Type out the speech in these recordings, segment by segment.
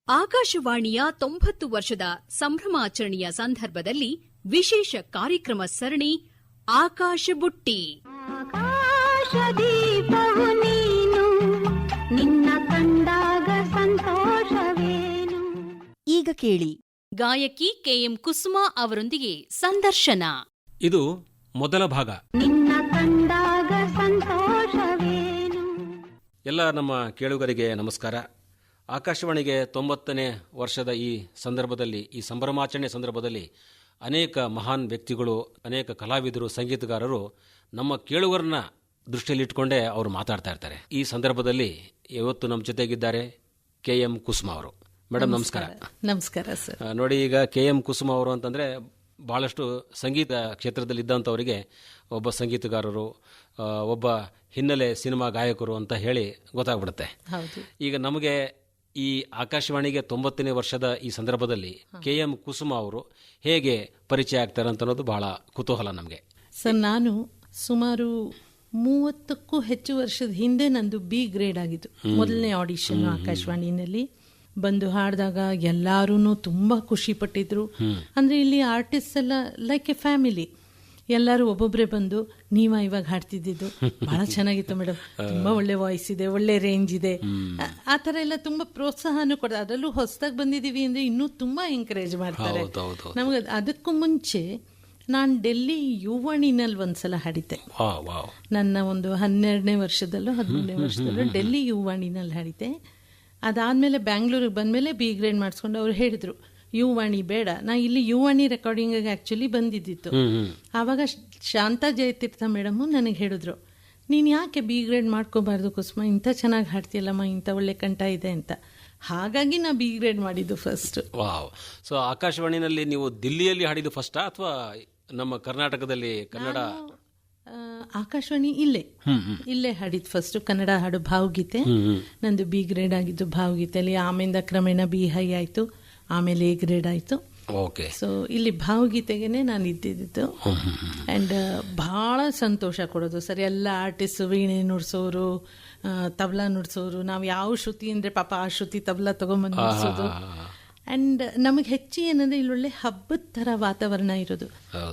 ಆಕಾಶವಾಣಿಯ 90 ವರ್ಷದ ಸಂಭ್ರಮಾಚರಣೆಯ ಸಂದರ್ಭದಲ್ಲಿ ವಿಶೇಷ ಕಾರ್ಯಕ್ರಮ ಸರಣಿ ಆಕಾಶ ಬುಟ್ಟಿ. ಆಕಾಶದೀಪವು ನೀನು, ನಿನ್ನ ಕಂಡಾಗ ಸಂತೋಷವೇನು. ಈಗ ಕೇಳಿ ಗಾಯಕಿ ಕೆಎಂ ಕುಸುಮಾ ಅವರೊಂದಿಗೆ ಸಂದರ್ಶನ. ಇದು ಮೊದಲ ಭಾಗ. ನಿನ್ನ ಕಂಡಾಗ ಸಂತೋಷವೇನು. ಎಲ್ಲ ನಮ್ಮ ಕೇಳುಗರಿಗೆ ನಮಸ್ಕಾರ. ಆಕಾಶವಾಣಿಗೆ 90ನೇ ವರ್ಷದ ಈ ಸಂದರ್ಭದಲ್ಲಿ, ಈ ಸಂಭ್ರಮಾಚರಣೆ ಸಂದರ್ಭದಲ್ಲಿ ಅನೇಕ ಮಹಾನ್ ವ್ಯಕ್ತಿಗಳು, ಅನೇಕ ಕಲಾವಿದರು, ಸಂಗೀತಗಾರರು ನಮ್ಮ ಕೇಳುಗರನ್ನ ದೃಷ್ಟಿಯಲ್ಲಿಟ್ಟುಕೊಂಡೇ ಅವರು ಮಾತಾಡ್ತಾ ಇರ್ತಾರೆ. ಈ ಸಂದರ್ಭದಲ್ಲಿ ಇವತ್ತು ನಮ್ಮ ಜೊತೆಗಿದ್ದಾರೆ ಕೆಎಂ ಕುಸುಮಾ ಅವರು. ಮೇಡಮ್ ನಮಸ್ಕಾರ. ನಮಸ್ಕಾರ ಸರ್. ನೋಡಿ, ಈಗ ಕೆಎಂ ಕುಸುಮಾ ಅವರು ಅಂತಂದರೆ ಭಾಳಷ್ಟು ಸಂಗೀತ ಕ್ಷೇತ್ರದಲ್ಲಿ ಇದ್ದಂಥವರಿಗೆ ಒಬ್ಬ ಸಂಗೀತಗಾರರು, ಒಬ್ಬ ಹಿನ್ನೆಲೆ ಸಿನಿಮಾ ಗಾಯಕರು ಅಂತ ಹೇಳಿ ಗೊತ್ತಾಗ್ಬಿಡುತ್ತೆ. ಈಗ ನಮಗೆ ಈ ಆಕಾಶವಾಣಿಗೆ 90ನೇ ವರ್ಷದ ಈ ಸಂದರ್ಭದಲ್ಲಿ ಕೆಎಂ ಕುಸುಮಾ ಅವರು ಹೇಗೆ ಪರಿಚಯ ಆಗ್ತಾರೆ ಅಂತ ಅನ್ನೋದು ಬಹಳ ಕುತೂಹಲ ನಮಗೆ. ಸರ್, ನಾನು ಸುಮಾರು 30ಕ್ಕೂ ಹೆಚ್ಚು ವರ್ಷದ ಹಿಂದೆ ನಂದು ಬಿ ಗ್ರೇಡ್ ಆಗಿದ್ದು. ಮೊದಲನೇ ಆಡಿಷನ್ ಆಕಾಶವಾಣಿನಲ್ಲಿ ಬಂದು ಹಾಡಿದಾಗ ಎಲ್ಲರೂ ತುಂಬಾ ಖುಷಿ ಪಟ್ಟಿದ್ರು. ಅಂದ್ರೆ ಇಲ್ಲಿ ಆರ್ಟಿಸ್ಟ್ ಎಲ್ಲ ಲೈಕ್ ಎ ಫ್ಯಾಮಿಲಿ, ಎಲ್ಲರೂ ಒಬ್ಬೊಬ್ಬರೇ ಬಂದು ನೀವ ಇವಾಗ ಹಾಡ್ತಿದ್ದು ಬಹಳ ಚೆನ್ನಾಗಿತ್ತು ಮೇಡಮ್, ತುಂಬಾ ಒಳ್ಳೆ ವಾಯ್ಸ್ ಇದೆ, ಒಳ್ಳೆ ರೇಂಜ್ ಇದೆ, ಆ ಥರ ಎಲ್ಲ ತುಂಬಾ ಪ್ರೋತ್ಸಾಹನೂ ಕೊಡ್ತಾರೆ. ಅದರಲ್ಲೂ ಹೊಸದಾಗಿ ಬಂದಿದ್ದೀವಿ ಅಂದ್ರೆ ಇನ್ನೂ ತುಂಬಾ ಎಂಕರೇಜ್ ಮಾಡ್ತಾರೆ ನಮ್ಗೆ. ಅದಕ್ಕೂ ಮುಂಚೆ ನಾನು ಡೆಲ್ಲಿ ಯುವಾಣಿನಲ್ಲಿ ಒಂದ್ಸಲ ಹಾಡಿದ್ದೆ. ನನ್ನ ಒಂದು 12ನೇ ವರ್ಷದಲ್ಲೋ 13ನೇ ವರ್ಷದಲ್ಲೋ ಡೆಲ್ಲಿ ಯುವಾಣಿನಲ್ಲಿ ಹಾಡಿದ್ದೆ. ಅದಾದ್ಮೇಲೆ ಬ್ಯಾಂಗ್ಳೂರಿಗೆ ಬಂದ್ಮೇಲೆ ಬಿ ಗ್ರೇಡ್ ಮಾಡಿಸ್ಕೊಂಡು ಅವ್ರು ಹೇಳಿದ್ರು ಯುವಾಣಿ ಬೇಡ. ನಾ ಇಲ್ಲಿ ಯುವಾಣಿ ರೆಕಾರ್ಡಿಂಗ್ ಆಕ್ಚುಲಿ ಬಂದಿದ್ದಿತ್ತು. ಆವಾಗ ಶಾಂತಾ ಜಯತೀರ್ಥ ಮೇಡಮ್ ನನಗೆ ಹೇಳಿದ್ರು, ನೀನು ಯಾಕೆ ಬಿ ಗ್ರೇಡ್ ಮಾಡ್ಕೋಬಾರ್ದು ಕುಸುಮ, ಇಂಥ ಚೆನ್ನಾಗಿ ಹಾಡ್ತೀಯಲ್ಲಮ್ಮ, ಇಂಥ ಒಳ್ಳೆ ಕಂಠ ಇದೆ ಅಂತ. ಹಾಗಾಗಿ ನಾ ಬಿ ಗ್ರೇಡ್ ಮಾಡಿದ್ದು ಫಸ್ಟ್. ವಾವ್. ಸೊ ಆಕಾಶವಾಣಿನಲ್ಲಿ ನೀವು ದಿಲ್ಲಿಯಲ್ಲಿ ಹಾಡಿದ್ದು ಫಸ್ಟಾ ಅಥವಾ ನಮ್ಮ ಕರ್ನಾಟಕದಲ್ಲಿ ಕನ್ನಡ? ಆಕಾಶವಾಣಿ ಇಲ್ಲೇ ಹಾಡಿದ್ದು ಫಸ್ಟ್ ಕನ್ನಡ ಹಾಡು ಭಾವಗೀತೆ. ನಂದು ಬಿ ಗ್ರೇಡ್ ಆಗಿದ್ದು ಭಾವಗೀತೆಯಲ್ಲಿ. ಆಮೇಲೆ ಕ್ರಮೇಣ ಬಿ ಹೈ ಆಯ್ತು, ಆಮೇಲೆ ಎ ಗ್ರೇಡ್ ಆಯ್ತು. ಸೊ ಇಲ್ಲಿ ಭಾವಗೀತೆಗೆ ನಾನು ಇದ್ದಿದ್ದು. ಅಂಡ್ ಬಹಳ ಸಂತೋಷ ಕೊಡೋದು ಸರ್. ಎಲ್ಲ ಆರ್ಟಿಸ್ಟ್ ವೀಣೆ ನುಡ್ಸೋರು, ತಬಲಾ ನುಡ್ಸೋರು, ನಾವು ಯಾವ ಶ್ರುತಿ ಅಂದ್ರೆ ಪಾಪ ಆ ಶ್ರುತಿ ತಬಲಾ ತಗೊಂಡ್ಬಂದು ನುಡ್ಸೋದು. ಅಂಡ್ ನಮಗೆ ಹೆಚ್ಚು ಏನಂದ್ರೆ ಇಲ್ಲೊಳ್ಳೆ ಹಬ್ಬದ ತರ ವಾತಾವರಣ ಇರೋದು.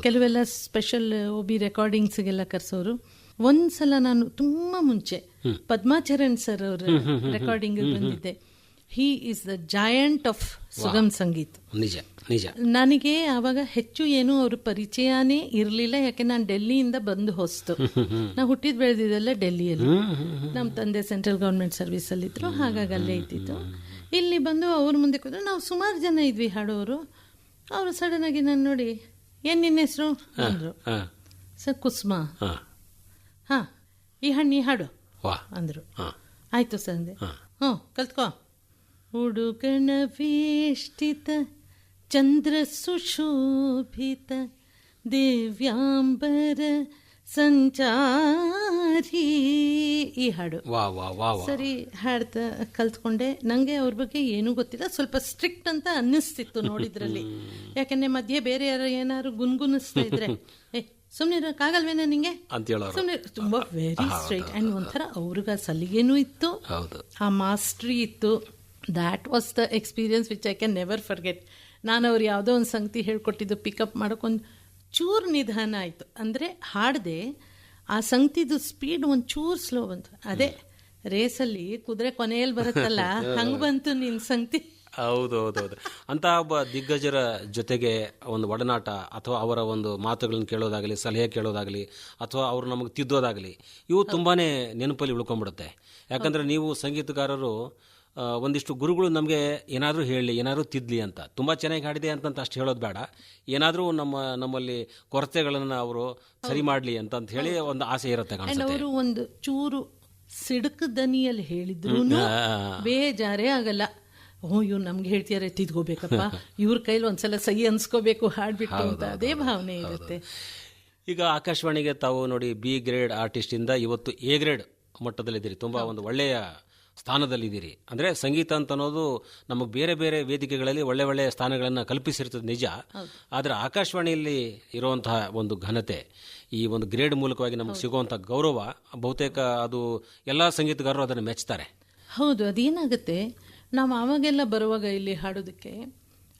ಕೆಲವೆಲ್ಲ ಸ್ಪೆಷಲ್ ಒಬಿ ರೆಕಾರ್ಡಿಂಗ್ಸ್ಗೆಲ್ಲ ಕರ್ಸೋರು. ಒಂದ್ಸಲ ನಾನು ತುಂಬಾ ಮುಂಚೆ ಪದ್ಮಾಚರಣ್ ಸರ್ ಅವ್ರ ರೆಕಾರ್ಡಿಂಗ್ ಬಂದಿದ್ದೆ. He is the giant of Sugam Sangeet. ನಿಜ ನಿಜ. ನನಗೆ ಆವಾಗ ಹೆಚ್ಚು ಏನು ಅವ್ರ ಪರಿಚಯನೇ ಇರಲಿಲ್ಲ, ಯಾಕೆ ನಾನು ಡೆಲ್ಲಿಯಿಂದ ಬಂದು ಹೊಸ್ತು. ನಾವು ಹುಟ್ಟಿದ್ ಬೆಳೆದಿದ್ದೆಲ್ಲ ಡೆಲ್ಲಿಯಲ್ಲಿ. ನಮ್ಮ ತಂದೆ ಸೆಂಟ್ರಲ್ ಗೌರ್ಮೆಂಟ್ ಸರ್ವಿಸ್ ಅಲ್ಲಿ ಇದ್ರು, ಹಾಗಾಗಿ ಅಲ್ಲೇ ಇದ್ದಿತ್ತು. ಇಲ್ಲಿ ಬಂದು ಅವ್ರ ಮುಂದೆ ಕೂತ್ರು. ನಾವು ಸುಮಾರು ಜನ ಇದ್ವಿ ಹಾಡೋರು. ಅವರು ಸಡನ್ ಆಗಿ ನಾನು ನೋಡಿ, ಏನ್ ನಿನ್ನ ಹೆಸರು ಅಂದ್ರು. ಸರ್ ಕುಸುಮಾ. ಹಾ, ಈ ಹಣ್ಣಿ ಹಾಡು ಅಂದ್ರು. ಆಯ್ತು ಸರ್ ಅಂದೆ. ಕಲ್ತ್ಕೋ. ಹುಡುಗನ ವೇಷ್ಟಿತ ಚಂದ್ರ ಸುಶೋಭಿತ ದಿವ್ಯಾಂಬರ ಸಂಚಾರಿ, ಈ ಹಾಡು. ಸರಿ ಹಾಡ್ತಾ ಕಲ್ತ್ಕೊಂಡೆ. ನಂಗೆ ಅವ್ರ ಬಗ್ಗೆ ಏನೂ ಗೊತ್ತಿಲ್ಲ, ಸ್ವಲ್ಪ ಸ್ಟ್ರಿಕ್ಟ್ ಅಂತ ಅನ್ನಿಸ್ತಿತ್ತು ನೋಡಿದ್ರಲ್ಲಿ. ಯಾಕಂದ್ರೆ ಮಧ್ಯೆ ಬೇರೆ ಯಾರು ಏನಾದ್ರು ಗುನ್ಗುನಿಸ್ತಾ ಇದ್ರೆ ಸುಮ್ನಿರಕ್ಕಾಗಲ್ವೇನ ನಿಂಗೆ ಸುಮ್ನೆ, ತುಂಬಾ ವೆರಿ ಸ್ಟ್ರೈಟ್. ಅಂಡ್ ಒಂಥರ ಅವ್ರಿಗೆ ಸಲಿಗೆನೂ ಇತ್ತು, ಆ ಮಾಸ್ಟ್ರಿ ಇತ್ತು. That was the experience which I can never forget. ನಾನು ಅವ್ರು ಯಾವುದೋ ಒಂದು ಸಂಗತಿ ಹೇಳ್ಕೊಟ್ಟಿದ್ದು ಪಿಕಪ್ ಮಾಡೋಕೊಂದು ಚೂರು ನಿಧಾನ ಆಯಿತು. ಅಂದರೆ ಹಾಡದೆ ಆ ಸಂಗತಿದು ಸ್ಪೀಡ್ ಒಂದು ಚೂರು ಸ್ಲೋ ಬಂತು. ಅದೇ ರೇಸಲ್ಲಿ ಕುದುರೆ ಕೊನೆಯಲ್ಲಿ ಬರುತ್ತಲ್ಲ, ಹಂಗೆ ಬಂತು ನಿನ್ನ ಸಂಗತಿ. ಹೌದೌದೌದು. ಅಂತ ಒಬ್ಬ ದಿಗ್ಗಜರ ಜೊತೆಗೆ ಒಂದು ಒಡನಾಟ, ಅಥವಾ ಅವರ ಒಂದು ಮಾತುಗಳನ್ನು ಕೇಳೋದಾಗಲಿ, ಸಲಹೆ ಕೇಳೋದಾಗಲಿ, ಅಥವಾ ಅವರು ನಮಗೆ ತಿದ್ದೋದಾಗಲಿ, ಇವು ತುಂಬಾನೇ ನೆನಪಲ್ಲಿ ಉಳ್ಕೊಂಡ್ಬಿಡುತ್ತೆ. ಯಾಕಂದ್ರೆ ನೀವು ಸಂಗೀತಗಾರರು ಒಂದಿಷ್ಟು ಗುರುಗಳು ನಮಗೆ ಏನಾದರೂ ಹೇಳಲಿ, ಏನಾದರೂ ತಿದ್ದಲಿ ಅಂತ, ತುಂಬ ಚೆನ್ನಾಗಿ ಹಾಡಿದೆ ಅಂತಂತ ಅಷ್ಟು ಹೇಳೋದು ಬೇಡ, ಏನಾದರೂ ನಮ್ಮಲ್ಲಿ ಕೊರತೆಗಳನ್ನು ಅವರು ಸರಿ ಮಾಡಲಿ ಅಂತ ಹೇಳಿ ಒಂದು ಆಸೆ ಇರುತ್ತೆ. ಅವರು ಒಂದು ಚೂರು ಸಿಡುಕು ದನಿಯಲ್ಲಿ ಹೇಳಿದ್ರು ಬೇಜಾರೇ ಆಗಲ್ಲ. ಇವ್ರು ನಮ್ಗೆ ಹೇಳ್ತಿಯಾರೆ ತಿದ್ಕೋಬೇಕಪ್ಪ, ಇವ್ರ ಕೈಲಿ ಒಂದ್ಸಲ ಸಹಿ ಅನ್ಸ್ಕೋಬೇಕು ಹಾಡ್ಬಿಟ್ಟು ಅಂತ, ಅದೇ ಭಾವನೆ ಇರುತ್ತೆ. ಈಗ ಆಕಾಶವಾಣಿಗೆ ತಾವು ನೋಡಿ ಬಿ ಗ್ರೇಡ್ ಆರ್ಟಿಸ್ಟ್ ಇಂದ ಇವತ್ತು ಎ ಗ್ರೇಡ್ ಮಟ್ಟದಲ್ಲಿದ್ದೀರಿ, ತುಂಬ ಒಂದು ಒಳ್ಳೆಯ ಸ್ಥಾನದಲ್ಲಿದ್ದೀರಿ. ಅಂದರೆ ಸಂಗೀತ ಅಂತ ಅನ್ನೋದು ನಮಗೆ ಬೇರೆ ಬೇರೆ ವೇದಿಕೆಗಳಲ್ಲಿ ಒಳ್ಳೆ ಒಳ್ಳೆಯ ಸ್ಥಾನಗಳನ್ನು ಕಲ್ಪಿಸಿರ್ತದೆ ನಿಜ. ಆದರೆ ಆಕಾಶವಾಣಿಯಲ್ಲಿ ಇರುವಂತಹ ಒಂದು ಘನತೆ, ಈ ಒಂದು ಗ್ರೇಡ್ ಮೂಲಕವಾಗಿ ನಮಗೆ ಸಿಗುವಂಥ ಗೌರವ, ಬಹುತೇಕ ಅದು ಎಲ್ಲ ಸಂಗೀತಗಾರರು ಅದನ್ನು ಮೆಚ್ತಾರೆ. ಹೌದು, ಅದೇನಾಗುತ್ತೆ ನಾವು ಆವಾಗೆಲ್ಲ ಬರುವಾಗ ಇಲ್ಲಿ ಹಾಡೋದಕ್ಕೆ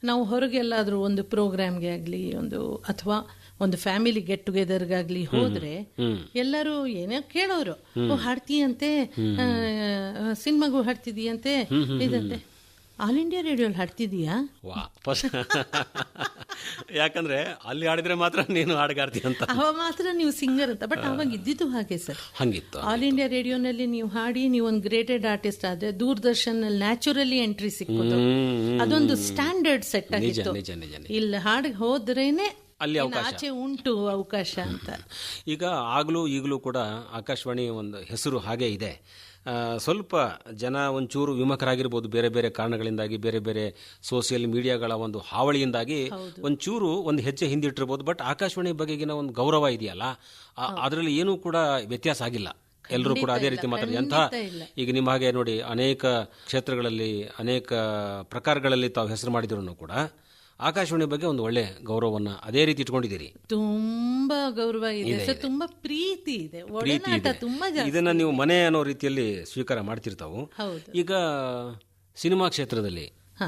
ನಾವು ಹೊರಗೆಲ್ಲಾದರೂ ಒಂದು ಪ್ರೋಗ್ರಾಮ್ಗೆ ಆಗಲಿ ಅಥವಾ ಒಂದು ಫ್ಯಾಮಿಲಿ ಗೆಟ್ ಟುಗೆದರ್ಗಾಗ್ಲಿ ಹೋದ್ರೆ ಎಲ್ಲರೂ ಏನೋ ಕೇಳೋರು, ಓ ಹಾಡ್ತೀಯಂತೆ, ಸಿನಿಮಾಗೂ ಹಾಡ್ತಿದೀಯಂತೆ, ಇದಂತೆ. All India ರೇಡಿಯೋಲ್ಲಿ ಹಾಡ್ತಿದೀಯಾ? ಯಾಕಂದ್ರೆ ಅಲ್ಲಿ ಹಾಡಿದ್ರೆ ಮಾತ್ರ ನೀನು ಹಾಡುಗಾರ್ತಿ ಅಂತ, ಅವಾಗ ಮಾತ್ರ ನೀವು ಸಿಂಗರ್ ಅಂತ. ಬಟ್ ಅವಾಗ ಇದ್ದಿದ್ದು ಹಾಗೆ ಸರ್, ಹಂಗಿತ್ತು. ಆಲ್ ಇಂಡಿಯಾ ರೇಡಿಯೋನಲ್ಲಿ ನೀವು ಹಾಡಿ ನೀವು ಒಂದು ಗ್ರೇಟೆಡ್ ಆರ್ಟಿಸ್ಟ್ ಆದ್ರೆ ದೂರದರ್ಶನ್ ನ್ಯಾಚುರಲಿ ಎಂಟ್ರಿ ಸಿಕ್ಕೋದು, ಅದೊಂದು ಸ್ಟ್ಯಾಂಡರ್ಡ್ ಸೆಟ್ ಆಗಿತ್ತು. ಇಲ್ಲಿ ಹಾಡಿಗೆ ಹೋದ್ರೇನೆ ಅಲ್ಲಿ ಆಚೆ ಉಂಟು ಅವಕಾಶ ಅಂತ. ಈಗ ಆಗ್ಲೂ ಈಗಲೂ ಕೂಡ ಆಕಾಶವಾಣಿ ಒಂದು ಹೆಸರು ಹಾಗೆ ಇದೆ. ಸ್ವಲ್ಪ ಜನ ಒಂಚೂರು ವಿಮುಖರಾಗಿರ್ಬೋದು, ಬೇರೆ ಬೇರೆ ಕಾರಣಗಳಿಂದಾಗಿ, ಬೇರೆ ಬೇರೆ ಸೋಷಿಯಲ್ ಮೀಡಿಯಾಗಳ ಒಂದು ಹಾವಳಿಯಿಂದಾಗಿ ಒಂಚೂರು ಒಂದು ಹೆಜ್ಜೆ ಹಿಂದಿಟ್ಟಿರ್ಬೋದು. ಬಟ್ ಆಕಾಶವಾಣಿ ಬಗೆಗಿನ ಒಂದು ಗೌರವ ಇದೆಯಲ್ಲ, ಅದರಲ್ಲಿ ಏನೂ ಕೂಡ ವ್ಯತ್ಯಾಸ ಆಗಿಲ್ಲ. ಎಲ್ಲರೂ ಕೂಡ ಅದೇ ರೀತಿ ಮಾತಾಡಿ. ಎಂಥ ಈಗ ನಿಮ್ಮ ಹಾಗೆ ನೋಡಿ, ಅನೇಕ ಕ್ಷೇತ್ರಗಳಲ್ಲಿ ಅನೇಕ ಪ್ರಕಾರಗಳಲ್ಲಿ ತಾವು ಹೆಸರು ಮಾಡಿದ್ರು ಕೂಡ ಆಕಾಶವಾಣಿ ಬಗ್ಗೆ ಒಂದು ಒಳ್ಳೆ ಗೌರವವನ್ನು ಅದೇ ರೀತಿ ಇಟ್ಕೊಂಡಿದ್ದೀರಿ. ತುಂಬಾ ಗೌರವ ಇದೆ, ತುಂಬಾ ಪ್ರೀತಿ ಇದೆ, ತುಂಬಾ ಜಾಸ್ತಿ. ಇದನ್ನ ನೀವು ಮನೆ ಅನ್ನೋ ರೀತಿಯಲ್ಲಿ ಸ್ವೀಕಾರ ಮಾಡ್ತಿರ್ತಾವು. ಈಗ ಸಿನಿಮಾ ಕ್ಷೇತ್ರದಲ್ಲಿ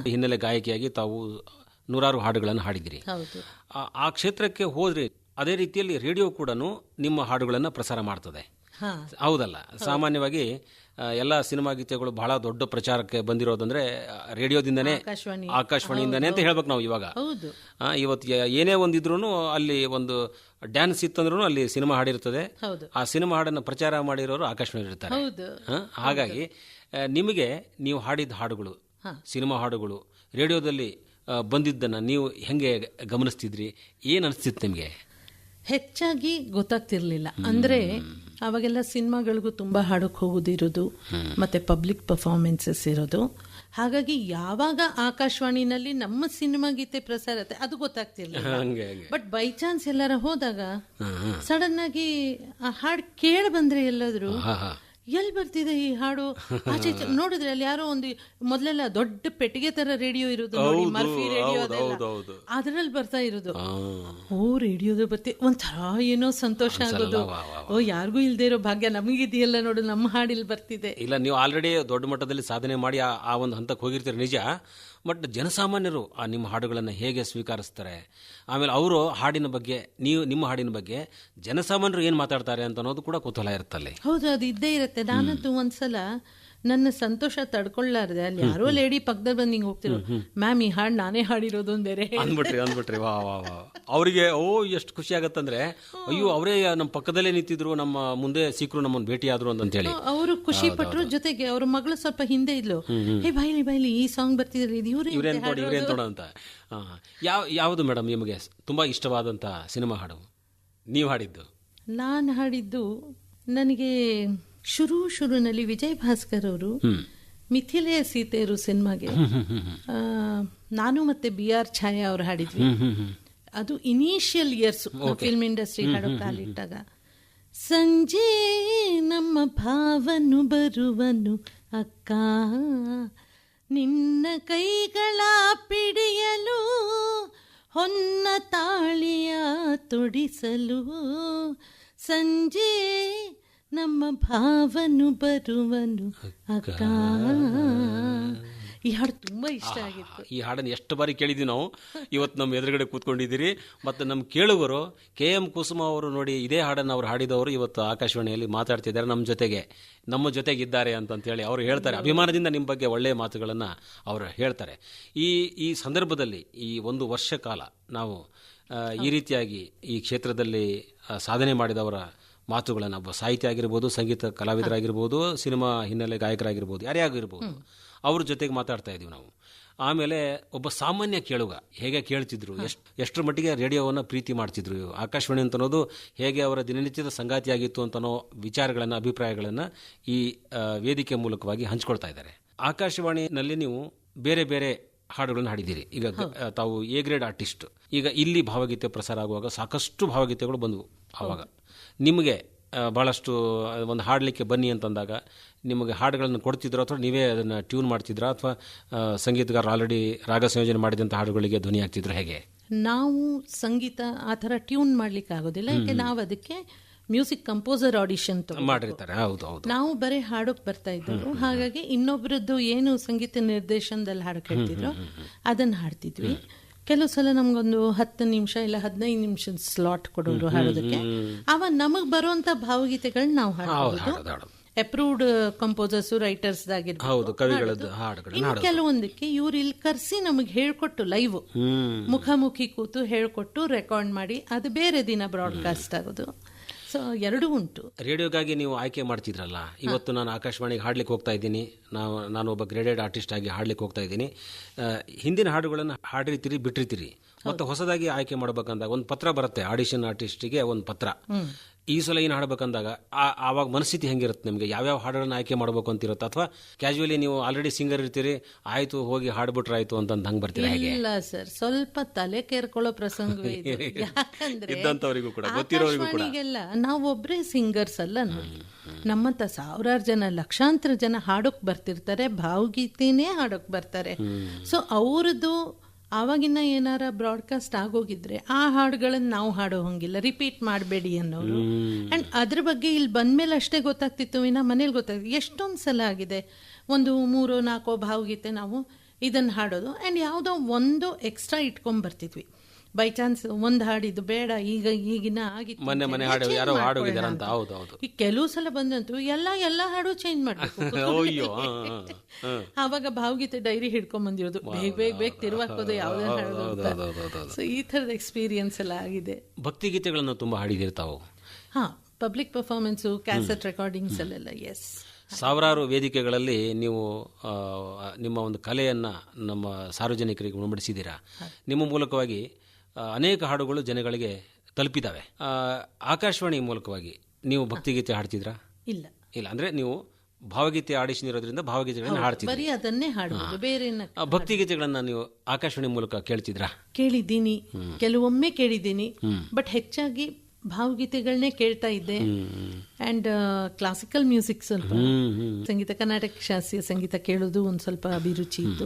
ಹಿನ್ನೆಲೆ ಗಾಯಕಿಯಾಗಿ ತಾವು ನೂರಾರು ಹಾಡುಗಳನ್ನು ಹಾಡಿದಿರಿ. ಆ ಕ್ಷೇತ್ರಕ್ಕೆ ಹೋದ್ರೆ ಅದೇ ರೀತಿಯಲ್ಲಿ ರೇಡಿಯೋ ಕೂಡ ನಿಮ್ಮ ಹಾಡುಗಳನ್ನು ಪ್ರಸಾರ ಮಾಡ್ತದೆ, ಹೌದಲ್ಲ? ಸಾಮಾನ್ಯವಾಗಿ ಎಲ್ಲ ಸಿನಿಮಾ ಗೀತೆಗಳು ಬಹಳ ದೊಡ್ಡ ಪ್ರಚಾರಕ್ಕೆ ಬಂದಿರೋದಂದ್ರೆ ರೇಡಿಯೋದಿಂದನೇ, ಆಕಾಶವಾಣಿಯಿಂದನೇ ಅಂತ ಹೇಳ್ಬೇಕು ನಾವು. ಇವಾಗ ಇವತ್ತು ಏನೇ ಒಂದಿದ್ರು ಅಲ್ಲಿ ಒಂದು ಡ್ಯಾನ್ಸ್ ಇತ್ತಂದ್ರೂ ಅಲ್ಲಿ ಸಿನಿಮಾ ಹಾಡಿರ್ತದೆ. ಆ ಸಿನಿಮಾ ಹಾಡನ್ನು ಪ್ರಚಾರ ಮಾಡಿರೋರು ಆಕಾಶವಾಣಿ ಇರ್ತಾರೆ. ಹಾಗಾಗಿ ನಿಮಗೆ ನೀವು ಹಾಡಿದ ಹಾಡುಗಳು, ಸಿನಿಮಾ ಹಾಡುಗಳು ರೇಡಿಯೋದಲ್ಲಿ ಬಂದಿದ್ದನ್ನು ನೀವು ಹೆಂಗೆ ಗಮನಿಸ್ತಿದ್ರಿ? ಏನು ಅನಿಸ್ತಿತ್ತು ನಿಮಗೆ? ಹೆಚ್ಚಾಗಿ ಗೊತ್ತಾಗ್ತಿರ್ಲಿಲ್ಲ. ಅಂದ್ರೆ ಅವಾಗೆಲ್ಲ ಸಿನಿಮಾಗಳಿಗೂ ತುಂಬಾ ಹಾಡೋಕೆ ಹೋಗೋದಿರೋದು, ಮತ್ತೆ ಪಬ್ಲಿಕ್ ಪರ್ಫಾರ್ಮೆನ್ಸಸ್ ಇರೋದು. ಹಾಗಾಗಿ ಯಾವಾಗ ಆಕಾಶವಾಣಿನಲ್ಲಿ ನಮ್ಮ ಸಿನಿಮಾ ಗೀತೆ ಪ್ರಸಾರ ಅದು ಗೊತ್ತಾಗ್ತಿರ್ಲಿಲ್ಲ. ಬಟ್ ಬೈ ಚಾನ್ಸ್ ಎಲ್ಲಾರ ಹೋದಾಗ ಸಡನ್ ಆಗಿ ಆ ಹಾಡು ಕೇಳಿ ಬಂದ್ರೆ ಎಲ್ಲಾದ್ರೂ ಎಲ್ಲಿ ಬರ್ತಿದೆ ಈ ಹಾಡು, ಆಚೆ ನೋಡಿದ್ರೆ ಅಲ್ಲಿ ಯಾರೋ ಒಂದು ಮೊದಲೆಲ್ಲ ದೊಡ್ಡ ಪೆಟ್ಟಿಗೆ ತರ ರೇಡಿಯೋ ಇರೋದು, ಮರ್ಫಿ ರೇಡಿಯೋ, ಅದರಲ್ಲಿ ಬರ್ತಾ ಇರೋದು. ಓ ರೇಡಿಯೋದ ಬರ್ತಿ, ಒಂಥರ ಏನೋ ಸಂತೋಷ ಆಗೋದು. ಓ ಯಾರಿಗೂ ಇಲ್ದೇ ಇರೋ ಭಾಗ್ಯ ನಮಗಿದೆಯಲ್ಲ ನೋಡು, ನಮ್ಮ ಹಾಡಿಲ್ ಬರ್ತಿದೆ. ಇಲ್ಲ, ನೀವು ಆಲ್ರೆಡಿ ದೊಡ್ಡ ಮಟ್ಟದಲ್ಲಿ ಸಾಧನೆ ಮಾಡಿ ಆ ಒಂದು ಹಂತಕ್ಕೆ ಹೋಗಿರ್ತೀರಿ ನಿಜ. ಬಟ್ ಜನಸಾಮಾನ್ಯರು ಆ ನಿಮ್ಮ ಹಾಡುಗಳನ್ನು ಹೇಗೆ ಸ್ವೀಕರಿಸ್ತಾರೆ, ಆಮೇಲೆ ಅವರು ಹಾಡಿನ ಬಗ್ಗೆ, ನೀವು ನಿಮ್ಮ ಹಾಡಿನ ಬಗ್ಗೆ ಜನಸಾಮಾನ್ಯರು ಏನು ಮಾತಾಡ್ತಾರೆ ಅಂತ ಅನ್ನೋದು ಕೂಡ ಕುತೂಹಲ ಇರುತ್ತಲ್ಲಿ. ಹೌದು, ಅದು ಇದ್ದೇ ಇರುತ್ತೆ. ನಾನಂತೂ ಒಂದ್ಸಲ ನನ್ನ ಸಂತೋಷ ತಡ್ಕೊಳ್ಳಾರ್ದೆ ಅಲ್ಲಿ ಯಾರೋ ಲೇಡಿ ಪಕ್ಕದಲ್ಲಿ ಬಂದು ಹಿಂಗೆ ಹೋಗ್ತಿರೋ, ಮ್ಯಾಮ್ ಈ ಹಾಡು ನಾನೇ ಹಾಡಿರೋದು ಬೇರೆ ಅಂದ್ಬಿಟ್ರಿ. ವಾ ವಾ ವಾ, ಅವರಿಗೆ ಓ ಎಷ್ಟು ಖುಷಿ ಆಗತ್ತಂದ್ರೆ, ಅಯ್ಯೋ ಅವರೇ ನಮ್ಮ ಪಕ್ಕದಲ್ಲೇ ನಿಂತಿದ್ರು, ನಮ್ಮ ಮುಂದೆ ಸಿಕ್ಕರು, ನಮ್ಮನ್ನು ಭೇಟಿ ಆದ್ರು ಅಂತ ಹೇಳಿ ಅವರು ಖುಷಿ ಪಟ್ರು. ಜೊತೆಗೆ ಅವ್ರ ಮಗಳು ಸ್ವಲ್ಪ ಹಿಂದೆ ಇದ್ಲು, ಹೇ ಬೈಲಿ ಈ ಸಾಂಗ್ ಬರ್ತಿದ್ರೆ ಇವ್ರೇನ್ ತೋಡ ಅಂತ. ಯಾವುದು ಮೇಡಮ್ ನಿಮಗೆ ತುಂಬಾ ಇಷ್ಟವಾದಂತ ಸಿನಿಮಾ ಹಾಡು ನೀವು ಹಾಡಿದ್ದು? ನಾನು ಹಾಡಿದ್ದು, ನನಗೆ ಶುರುನಲ್ಲಿ ವಿಜಯ್ ಭಾಸ್ಕರ್ ಅವರು ಮಿಥಿಲೆಯ ಸೀತೆಯರು ಸಿನಿಮಾಗೆ ನಾನು ಮತ್ತೆ BR ಛಾಯಾ ಅವರು ಹಾಡಿದ್ವಿ. ಅದು ಇನಿಷಿಯಲ್ ಇಯರ್ಸ್ ಫಿಲ್ಮ್ ಇಂಡಸ್ಟ್ರಿ ಹಾಡೋ ಕಾಲಿಟ್ಟಾಗ. ಸಂಜೆ ನಮ್ಮ ಭಾವನು ಬರುವನು ಅಕ್ಕ, ನಿನ್ನ ಕೈಗಳ ಪಿಡಿಯಲು ಹೊನ್ನ ತಾಳಿಯ ತೊಡಿಸಲು, ಸಂಜೆ ನಮ್ಮ ಭಾವನು ಬರುವನು ಅಕ್ಕ. ಈ ಹಾಡು ತುಂಬಾ ಇಷ್ಟ ಆಗಿತ್ತು. ಈ ಹಾಡನ್ನು ಎಷ್ಟು ಬಾರಿ ಕೇಳಿದ್ವಿ ನಾವು. ಇವತ್ತು ನಮ್ಮ ಎದುರುಗಡೆ ಕೂತ್ಕೊಂಡಿದ್ದೀರಿ. ಮತ್ತು ನಮ್ಮ ಕೇಳುಗರು KM ಕುಸುಮ ಅವರು ನೋಡಿ, ಇದೇ ಹಾಡನ್ನು ಅವ್ರು ಹಾಡಿದವರು ಇವತ್ತು ಆಕಾಶವಾಣಿಯಲ್ಲಿ ಮಾತಾಡ್ತಿದ್ದಾರೆ, ನಮ್ಮ ಜೊತೆಗಿದ್ದಾರೆ ಅಂತೇಳಿ ಅವರು ಹೇಳ್ತಾರೆ. ಅಭಿಮಾನದಿಂದ ನಿಮ್ಮ ಬಗ್ಗೆ ಒಳ್ಳೆಯ ಮಾತುಗಳನ್ನು ಅವರು ಹೇಳ್ತಾರೆ. ಈ ಸಂದರ್ಭದಲ್ಲಿ ಈ ಒಂದು ವರ್ಷ ಕಾಲ ನಾವು ಈ ರೀತಿಯಾಗಿ ಈ ಕ್ಷೇತ್ರದಲ್ಲಿ ಸಾಧನೆ ಮಾಡಿದವರ ಮಾತುಗಳನ್ನು, ಒಬ್ಬ ಸಾಹಿತ್ಯ ಆಗಿರ್ಬೋದು, ಸಂಗೀತ ಕಲಾವಿದರಾಗಿರ್ಬೋದು, ಸಿನಿಮಾ ಹಿನ್ನೆಲೆ ಗಾಯಕರಾಗಿರ್ಬೋದು, ಯಾರೇ ಆಗಿರ್ಬೋದು, ಅವ್ರ ಜೊತೆಗೆ ಮಾತಾಡ್ತಾ ಇದ್ದೀವಿ ನಾವು. ಆಮೇಲೆ ಒಬ್ಬ ಸಾಮಾನ್ಯ ಕೇಳುಗ ಹೇಗೆ ಕೇಳ್ತಿದ್ರು, ಎಷ್ಟರ ಮಟ್ಟಿಗೆ ರೇಡಿಯೋವನ್ನು ಪ್ರೀತಿ ಮಾಡ್ತಿದ್ರು, ಆಕಾಶವಾಣಿ ಅಂತ ಅನ್ನೋದು ಹೇಗೆ ಅವರ ದಿನನಿತ್ಯದ ಸಂಗಾತಿಯಾಗಿತ್ತು ಅಂತನೋ ವಿಚಾರಗಳನ್ನು, ಅಭಿಪ್ರಾಯಗಳನ್ನು ಈ ವೇದಿಕೆ ಮೂಲಕವಾಗಿ ಹಂಚ್ಕೊಳ್ತಾ ಇದ್ದಾರೆ. ಆಕಾಶವಾಣಿನಲ್ಲಿ ನೀವು ಬೇರೆ ಬೇರೆ ಹಾಡುಗಳನ್ನು ಹಾಡಿದ್ದೀರಿ. ಈಗ ತಾವು A ಗ್ರೇಡ್ ಆರ್ಟಿಸ್ಟ್. ಈಗ ಇಲ್ಲಿ ಭಾವಗೀತೆ ಪ್ರಸಾರ ಆಗುವಾಗ ಸಾಕಷ್ಟು ಭಾವಗೀತೆಗಳು ಬಂದವು. ಆವಾಗ ನಿಮಗೆ ಭಾಳಷ್ಟು ಒಂದು ಹಾಡಲಿಕ್ಕೆ ಬನ್ನಿ ಅಂತಂದಾಗ ನಿಮಗೆ ಹಾಡುಗಳನ್ನು ಕೊಡ್ತಿದ್ರು, ಅಥವಾ ನೀವೇ ಅದನ್ನು ಟ್ಯೂನ್ ಮಾಡ್ತಿದ್ರಾ, ಅಥವಾ ಸಂಗೀತಗಾರರು ಆಲ್ರೆಡಿ ರಾಗ ಸಂಯೋಜನೆ ಮಾಡಿದಂಥ ಹಾಡುಗಳಿಗೆ ಧ್ವನಿ ಆಗ್ತಿದ್ರು? ಹೇಗೆ? ನಾವು ಸಂಗೀತ ಆ ಥರ ಟ್ಯೂನ್ ಮಾಡ್ಲಿಕ್ಕೆ ಆಗೋದಿಲ್ಲ, ಯಾಕೆ ನಾವು ಅದಕ್ಕೆ ಮ್ಯೂಸಿಕ್ ಕಂಪೋಸರ್ ಆಡಿಷನ್ ಮಾಡಿರ್ತಾರೆ. ಹೌದು ಹೌದು. ನಾವು ಬರೀ ಹಾಡೋಕ್ ಬರ್ತಾ ಇದ್ದವು, ಹಾಗಾಗಿ ಇನ್ನೊಬ್ರದ್ದು ಏನು ಸಂಗೀತ ನಿರ್ದೇಶನದಲ್ಲಿ ಹಾಡಕ್ ಹೇಳ್ತಿದ್ರು ಅದನ್ನ ಹಾಡ್ತಿದ್ವಿ. ಕೆಲವು ಸಲ ನಮ್ಗೊಂದು 10 ನಿಮಿಷ ಇಲ್ಲ 15 ನಿಮಿಷದ ಸ್ಲಾಟ್ ಕೊಡೋರು ಹಾಡೋದಕ್ಕೆ. ಅವ ನಮಗ್ ಬರುವಂತ ಭಾವಗೀತೆಗಳನ್ನ ನಾವು ಹಾಡಬಹುದು. ಅಪ್ರೂವ್ಡ್ ಕಂಪೋಸರ್ಸ್ ರೈಟರ್ಸ್ ಆಗಿರ್ಬೋದು. ಕೆಲವೊಂದಕ್ಕೆ ಇವ್ರು ಇಲ್ಲಿ ಕರ್ಸಿ ನಮಗ್ ಹೇಳ್ಕೊಟ್ಟು ಲೈವ್ ಮುಖಾಮುಖಿ ಕೂತು ಹೇಳ್ಕೊಟ್ಟು ರೆಕಾರ್ಡ್ ಮಾಡಿ ಅದು ಬೇರೆ ದಿನ ಬ್ರಾಡ್ಕಾಸ್ಟ್ ಆಗೋದು. ಸೊ ಎರಡೂ ಉಂಟು. ರೇಡಿಯೋಗಾಗಿ ನೀವು ಆಯ್ಕೆ ಮಾಡ್ತಿದ್ರಲ್ಲ, ಇವತ್ತು ನಾನು ಆಕಾಶವಾಣಿಗೆ ಹಾಡ್ಲಿಕ್ಕೆ ಹೋಗ್ತಾ ಇದ್ದೀನಿ, ನಾನು ಒಬ್ಬ ಗ್ರೇಡೆಡ್ ಆರ್ಟಿಸ್ಟ್ ಆಗಿ ಹಾಡ್ಲಿಕ್ಕೆ ಹೋಗ್ತಾ ಇದ್ದೀನಿ, ಹಿಂದಿನ ಹಾಡುಗಳನ್ನು ಹಾಡಿರ್ತೀರಿ ಬಿಟ್ಟಿರ್ತೀರಿ, ಮತ್ತೆ ಹೊಸದಾಗಿ ಆಯ್ಕೆ ಮಾಡಬೇಕಂದಾಗ ಒಂದು ಪತ್ರ ಬರುತ್ತೆ ಆಡಿಷನ್ ಆರ್ಟಿಸ್ಟಿಗೆ, ಒಂದು ಪತ್ರ, ಈ ಸಲ ಏನು ಹಾಡಬೇಕಂದಾಗ ಆವಾಗ ಮನಸ್ಥಿತಿ ಹೆಂಗಿರುತ್ತೆ ನಿಮಗೆ? ಯಾವ್ಯಾವ ಹಾಡುಗಳನ್ನ ಆಯ್ಕೆ ಮಾಡಬೇಕು ಅಂತಿರುತ್ತೆ? ಅಥವಾ ಕ್ಯಾಶುವಲಿ ನೀವು ಆಲ್ರೆಡಿ ಸಿಂಗರ್ ಇರ್ತೀರಿ, ಆಯ್ತು ಹೋಗಿ ಹಾಡ್ಬಿಟ್ರೆ ಆಯ್ತು ಅಂತ ಹಂಗೆ ಬರ್ತೀರಾ? ಇಲ್ಲ ಸರ್, ಸ್ವಲ್ಪ ತಲೆ ಕೇರ್ಕೊಳ್ಳೋ ಪ್ರಸಂಗವೇ ಇದೆ. ಯಾಕಂದ್ರೆ ಆಕಾಶವಾಣಿಗೆಲ್ಲ ನಾವೊಬ್ಬರೇ ಸಿಂಗರ್ಸ್ ಅಲ್ಲ ನೋಡಿ, ನಮ್ಮಂತ ಸಾವಿರಾರು ಜನ ಲಕ್ಷಾಂತರ ಜನ ಹಾಡೋಕ್ ಬರ್ತಿರ್ತಾರೆ, ಭಾವಗೀತೆನೇ ಹಾಡೋಕ್ ಬರ್ತಾರೆ. ಸೊ ಅವ್ರದ್ದು ಆವಾಗಿನ ಏನಾರ ಬ್ರಾಡ್ಕಾಸ್ಟ್ ಆಗೋಗಿದ್ರೆ ಆ ಹಾಡುಗಳನ್ನ ನಾವು ಹಾಡೋ ಹಂಗಿಲ್ಲ, ರಿಪೀಟ್ ಮಾಡಬೇಡಿ ಅನ್ನೋರು. ಅಂಡ್ ಅದ್ರ ಬಗ್ಗೆ ಇಲ್ಲಿ ಬಂದ್ಮೇಲೆ ಅಷ್ಟೇ ಗೊತ್ತಾಗ್ತಿತ್ತು, ವಿನ ಮನೇಲಿ ಗೊತ್ತಾಗ್ತಿತ್ತು. ಎಷ್ಟೊಂದು ಸಲ ಆಗಿದೆ, ಒಂದು 3-4 ಭಾವಗೀತೆ ನಾವು ಇದನ್ನ ಹಾಡೋದು ಅಂಡ್ ಯಾವುದೋ ಒಂದು ಎಕ್ಸ್ಟ್ರಾ ಇಟ್ಕೊಂಡ್ ಬರ್ತಿದ್ವಿ. ಬೈ ಚಾನ್ಸ್ ಒಂದು ಹಾಡಿದ್ದು ಬೇಡ, ಈಗಿನ ಆಗಿತ್ತು, ಈ ಕೆಲವು ಸಲ ಬಂದಂತೂ ಎಲ್ಲ ಹಾಡು ಚೇಂಜ್ ಮಾಡ್ಬೇಕು. ಆವಾಗ ಭಾವಗೀತೆ ಡೈರಿ ಹಿಡ್ಕೊಂಡ್ ಬಂದಿರೋದು, ಬೇಗ ತಿರುವಾಕೋದು ಯಾವ್ದೇ ಹಾಡೋದು. ಸೊ ಈ ತರದ ಎಕ್ಸ್ಪೀರಿಯನ್ಸ್ ಎಲ್ಲ ಆಗಿದೆ. ಭಕ್ತಿ ಗೀತೆಗಳನ್ನು ತುಂಬಾ ಹಾಡಿದಿರ್ತಾವು. ಹಾ, ಪಬ್ಲಿಕ್ ಪರ್ಫಾರ್ಮೆನ್ಸು, ಕ್ಯಾಸೆಟ್ ರೆಕಾರ್ಡಿಂಗ್ಸ್ ಅಲ್ಲೆಲ್ಲ. ಎಸ್, ಸಾವಿರಾರು ವೇದಿಕೆಗಳಲ್ಲಿ ನೀವು ನಿಮ್ಮ ಒಂದು ಕಲೆಯನ್ನು ನಮ್ಮ ಸಾರ್ವಜನಿಕರಿಗೆ ಉಣಬಡಿಸಿದ್ದೀರಾ. ನಿಮ್ಮ ಮೂಲಕವಾಗಿ ಅನೇಕ ಹಾಡುಗಳು ಜನಗಳಿಗೆ ತಲುಪಿದ್ದಾವೆ. ಆಕಾಶವಾಣಿ ಮೂಲಕವಾಗಿ ನೀವು ಭಕ್ತಿಗೀತೆ ಹಾಡ್ತಿದ್ರಾ? ಇಲ್ಲ ಇಲ್ಲ, ಅಂದ್ರೆ ನೀವು ಭಾವಗೀತೆ ಆಡಿಷನ್ ಇರೋದ್ರಿಂದ ಭಾವಗೀತೆಗಳನ್ನ ಹಾಡ್ತಿದ್ರಿ, ಅದನ್ನೇ ಹಾಡುವುದು, ಬೇರೆ ಭಕ್ತಿಗೀತೆಗಳನ್ನ ನೀವು ಆಕಾಶವಾಣಿ ಮೂಲಕ ಕೇಳ್ತಿದ್ರಾ? ಕೇಳಿದ್ದೀನಿ, ಕೆಲವೊಮ್ಮೆ ಕೇಳಿದ್ದೀನಿ, ಬಟ್ ಹೆಚ್ಚಾಗಿ ಭಾವಗೀತೆಗಳನ್ನೇ ಕೇಳ್ತಾ ಇದ್ದೆ. ಅಂಡ್ ಕ್ಲಾಸಿಕಲ್ ಮ್ಯೂಸಿಕ್ ಸ್ವಲ್ಪ ಸಂಗೀತ, ಕರ್ನಾಟಕ ಶಾಸ್ತ್ರೀಯ ಸಂಗೀತ ಕೇಳೋದು ಒಂದ್ ಸ್ವಲ್ಪ ಅಭಿರುಚಿ ಇತ್ತು.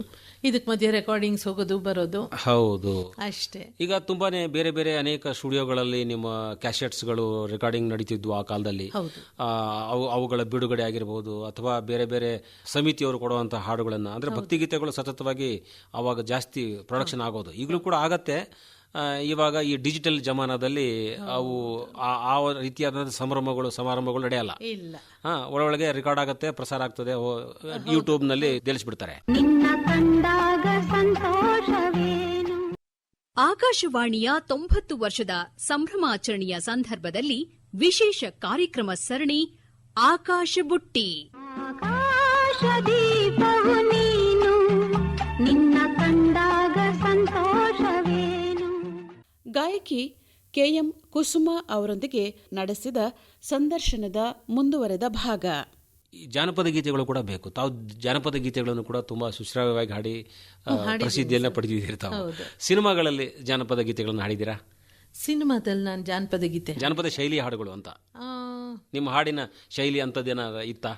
ಇದಕ್ ಮಧ್ಯೆ ರೆಕಾರ್ಡಿಂಗ್ಸ್ ಹೋಗೋದು ಬರೋದು. ಹೌದು, ಅಷ್ಟೇ. ಈಗ ತುಂಬಾನೇ ಬೇರೆ ಬೇರೆ ಅನೇಕ ಸ್ಟುಡಿಯೋಗಳಲ್ಲಿ ನಿಮ್ಮ ಕ್ಯಾಸೆಟ್ಸ್ಗಳು ರೆಕಾರ್ಡಿಂಗ್ ನಡೀತಿದ್ವು ಆ ಕಾಲದಲ್ಲಿ. ಅವುಗಳ ಬಿಡುಗಡೆ ಆಗಿರಬಹುದು, ಅಥವಾ ಬೇರೆ ಬೇರೆ ಸಮಿತಿಯವರು ಕೊಡುವಂತಹ ಹಾಡುಗಳನ್ನ, ಅಂದ್ರೆ ಭಕ್ತಿಗೀತೆಗಳು ಸತತವಾಗಿ ಅವಾಗ ಜಾಸ್ತಿ ಪ್ರೊಡಕ್ಷನ್ ಆಗೋದು. ಈಗಲೂ ಕೂಡ ಆಗತ್ತೆ. ಇವಾಗ ಈ ಡಿಜಿಟಲ್ ಜಮಾನದಲ್ಲಿ ಅವು ಆ ರೀತಿಯಾದ ಸಮಾರಂಭಗಳು ನಡೆಯಲ್ಲ. ಒಳಗೆ ರೆಕಾರ್ಡ್ ಆಗುತ್ತೆ, ಪ್ರಸಾರ ಆಗ್ತದೆ, ಯೂಟ್ಯೂಬ್ ನಲ್ಲಿ ತಿಳಿಸ್ಬಿಡ್ತಾರೆ. ಆಕಾಶವಾಣಿಯ 90 ವರ್ಷದ ಸಂಭ್ರಮಾಚರಣೆಯ ಸಂದರ್ಭದಲ್ಲಿ ವಿಶೇಷ ಕಾರ್ಯಕ್ರಮ ಸರಣಿ ಆಕಾಶ ಬುಟ್ಟಿ. ಆಕಾಶದೀಪವು ನೀನು, ನಿನ್ನ ಕಂಡಾಗ ಸಂತೋಷವೇನು. ಗಾಯಕಿ ಕೆಎಂ ಕುಸುಮ ಅವರೊಂದಿಗೆ ನಡೆಸಿದ ಸಂದರ್ಶನದ ಮುಂದುವರೆದ ಭಾಗ. ಜಾನಪದ ಗೀತೆಗಳು ಕೂಡ ಬೇಕು. ತಾವು ಜಾನಪದ ಗೀತೆಗಳನ್ನು ಕೂಡ ತುಂಬಾ ಸುಶ್ರಾವ್ಯವಾಗಿ ಹಾಡಿ ಪ್ರಸಿದ್ಧಿಯನ್ನ ಪಡೆದಿರ್ತಾವೆ. ಸಿನಿಮಾಗಳಲ್ಲಿ ಜಾನಪದ ಗೀತೆಗಳನ್ನು ಹಾಡಿದ್ದೀರಾ? ಸಿನಿಮಾದಲ್ಲಿ ನಾನು ಜಾನಪದ ಶೈಲಿ ಹಾಡುಗಳು ಅಂತ, ನಿಮ್ಮ ಹಾಡಿನ ಶೈಲಿ ಅಂತದೇನಾರ ಇತ್ತಾ?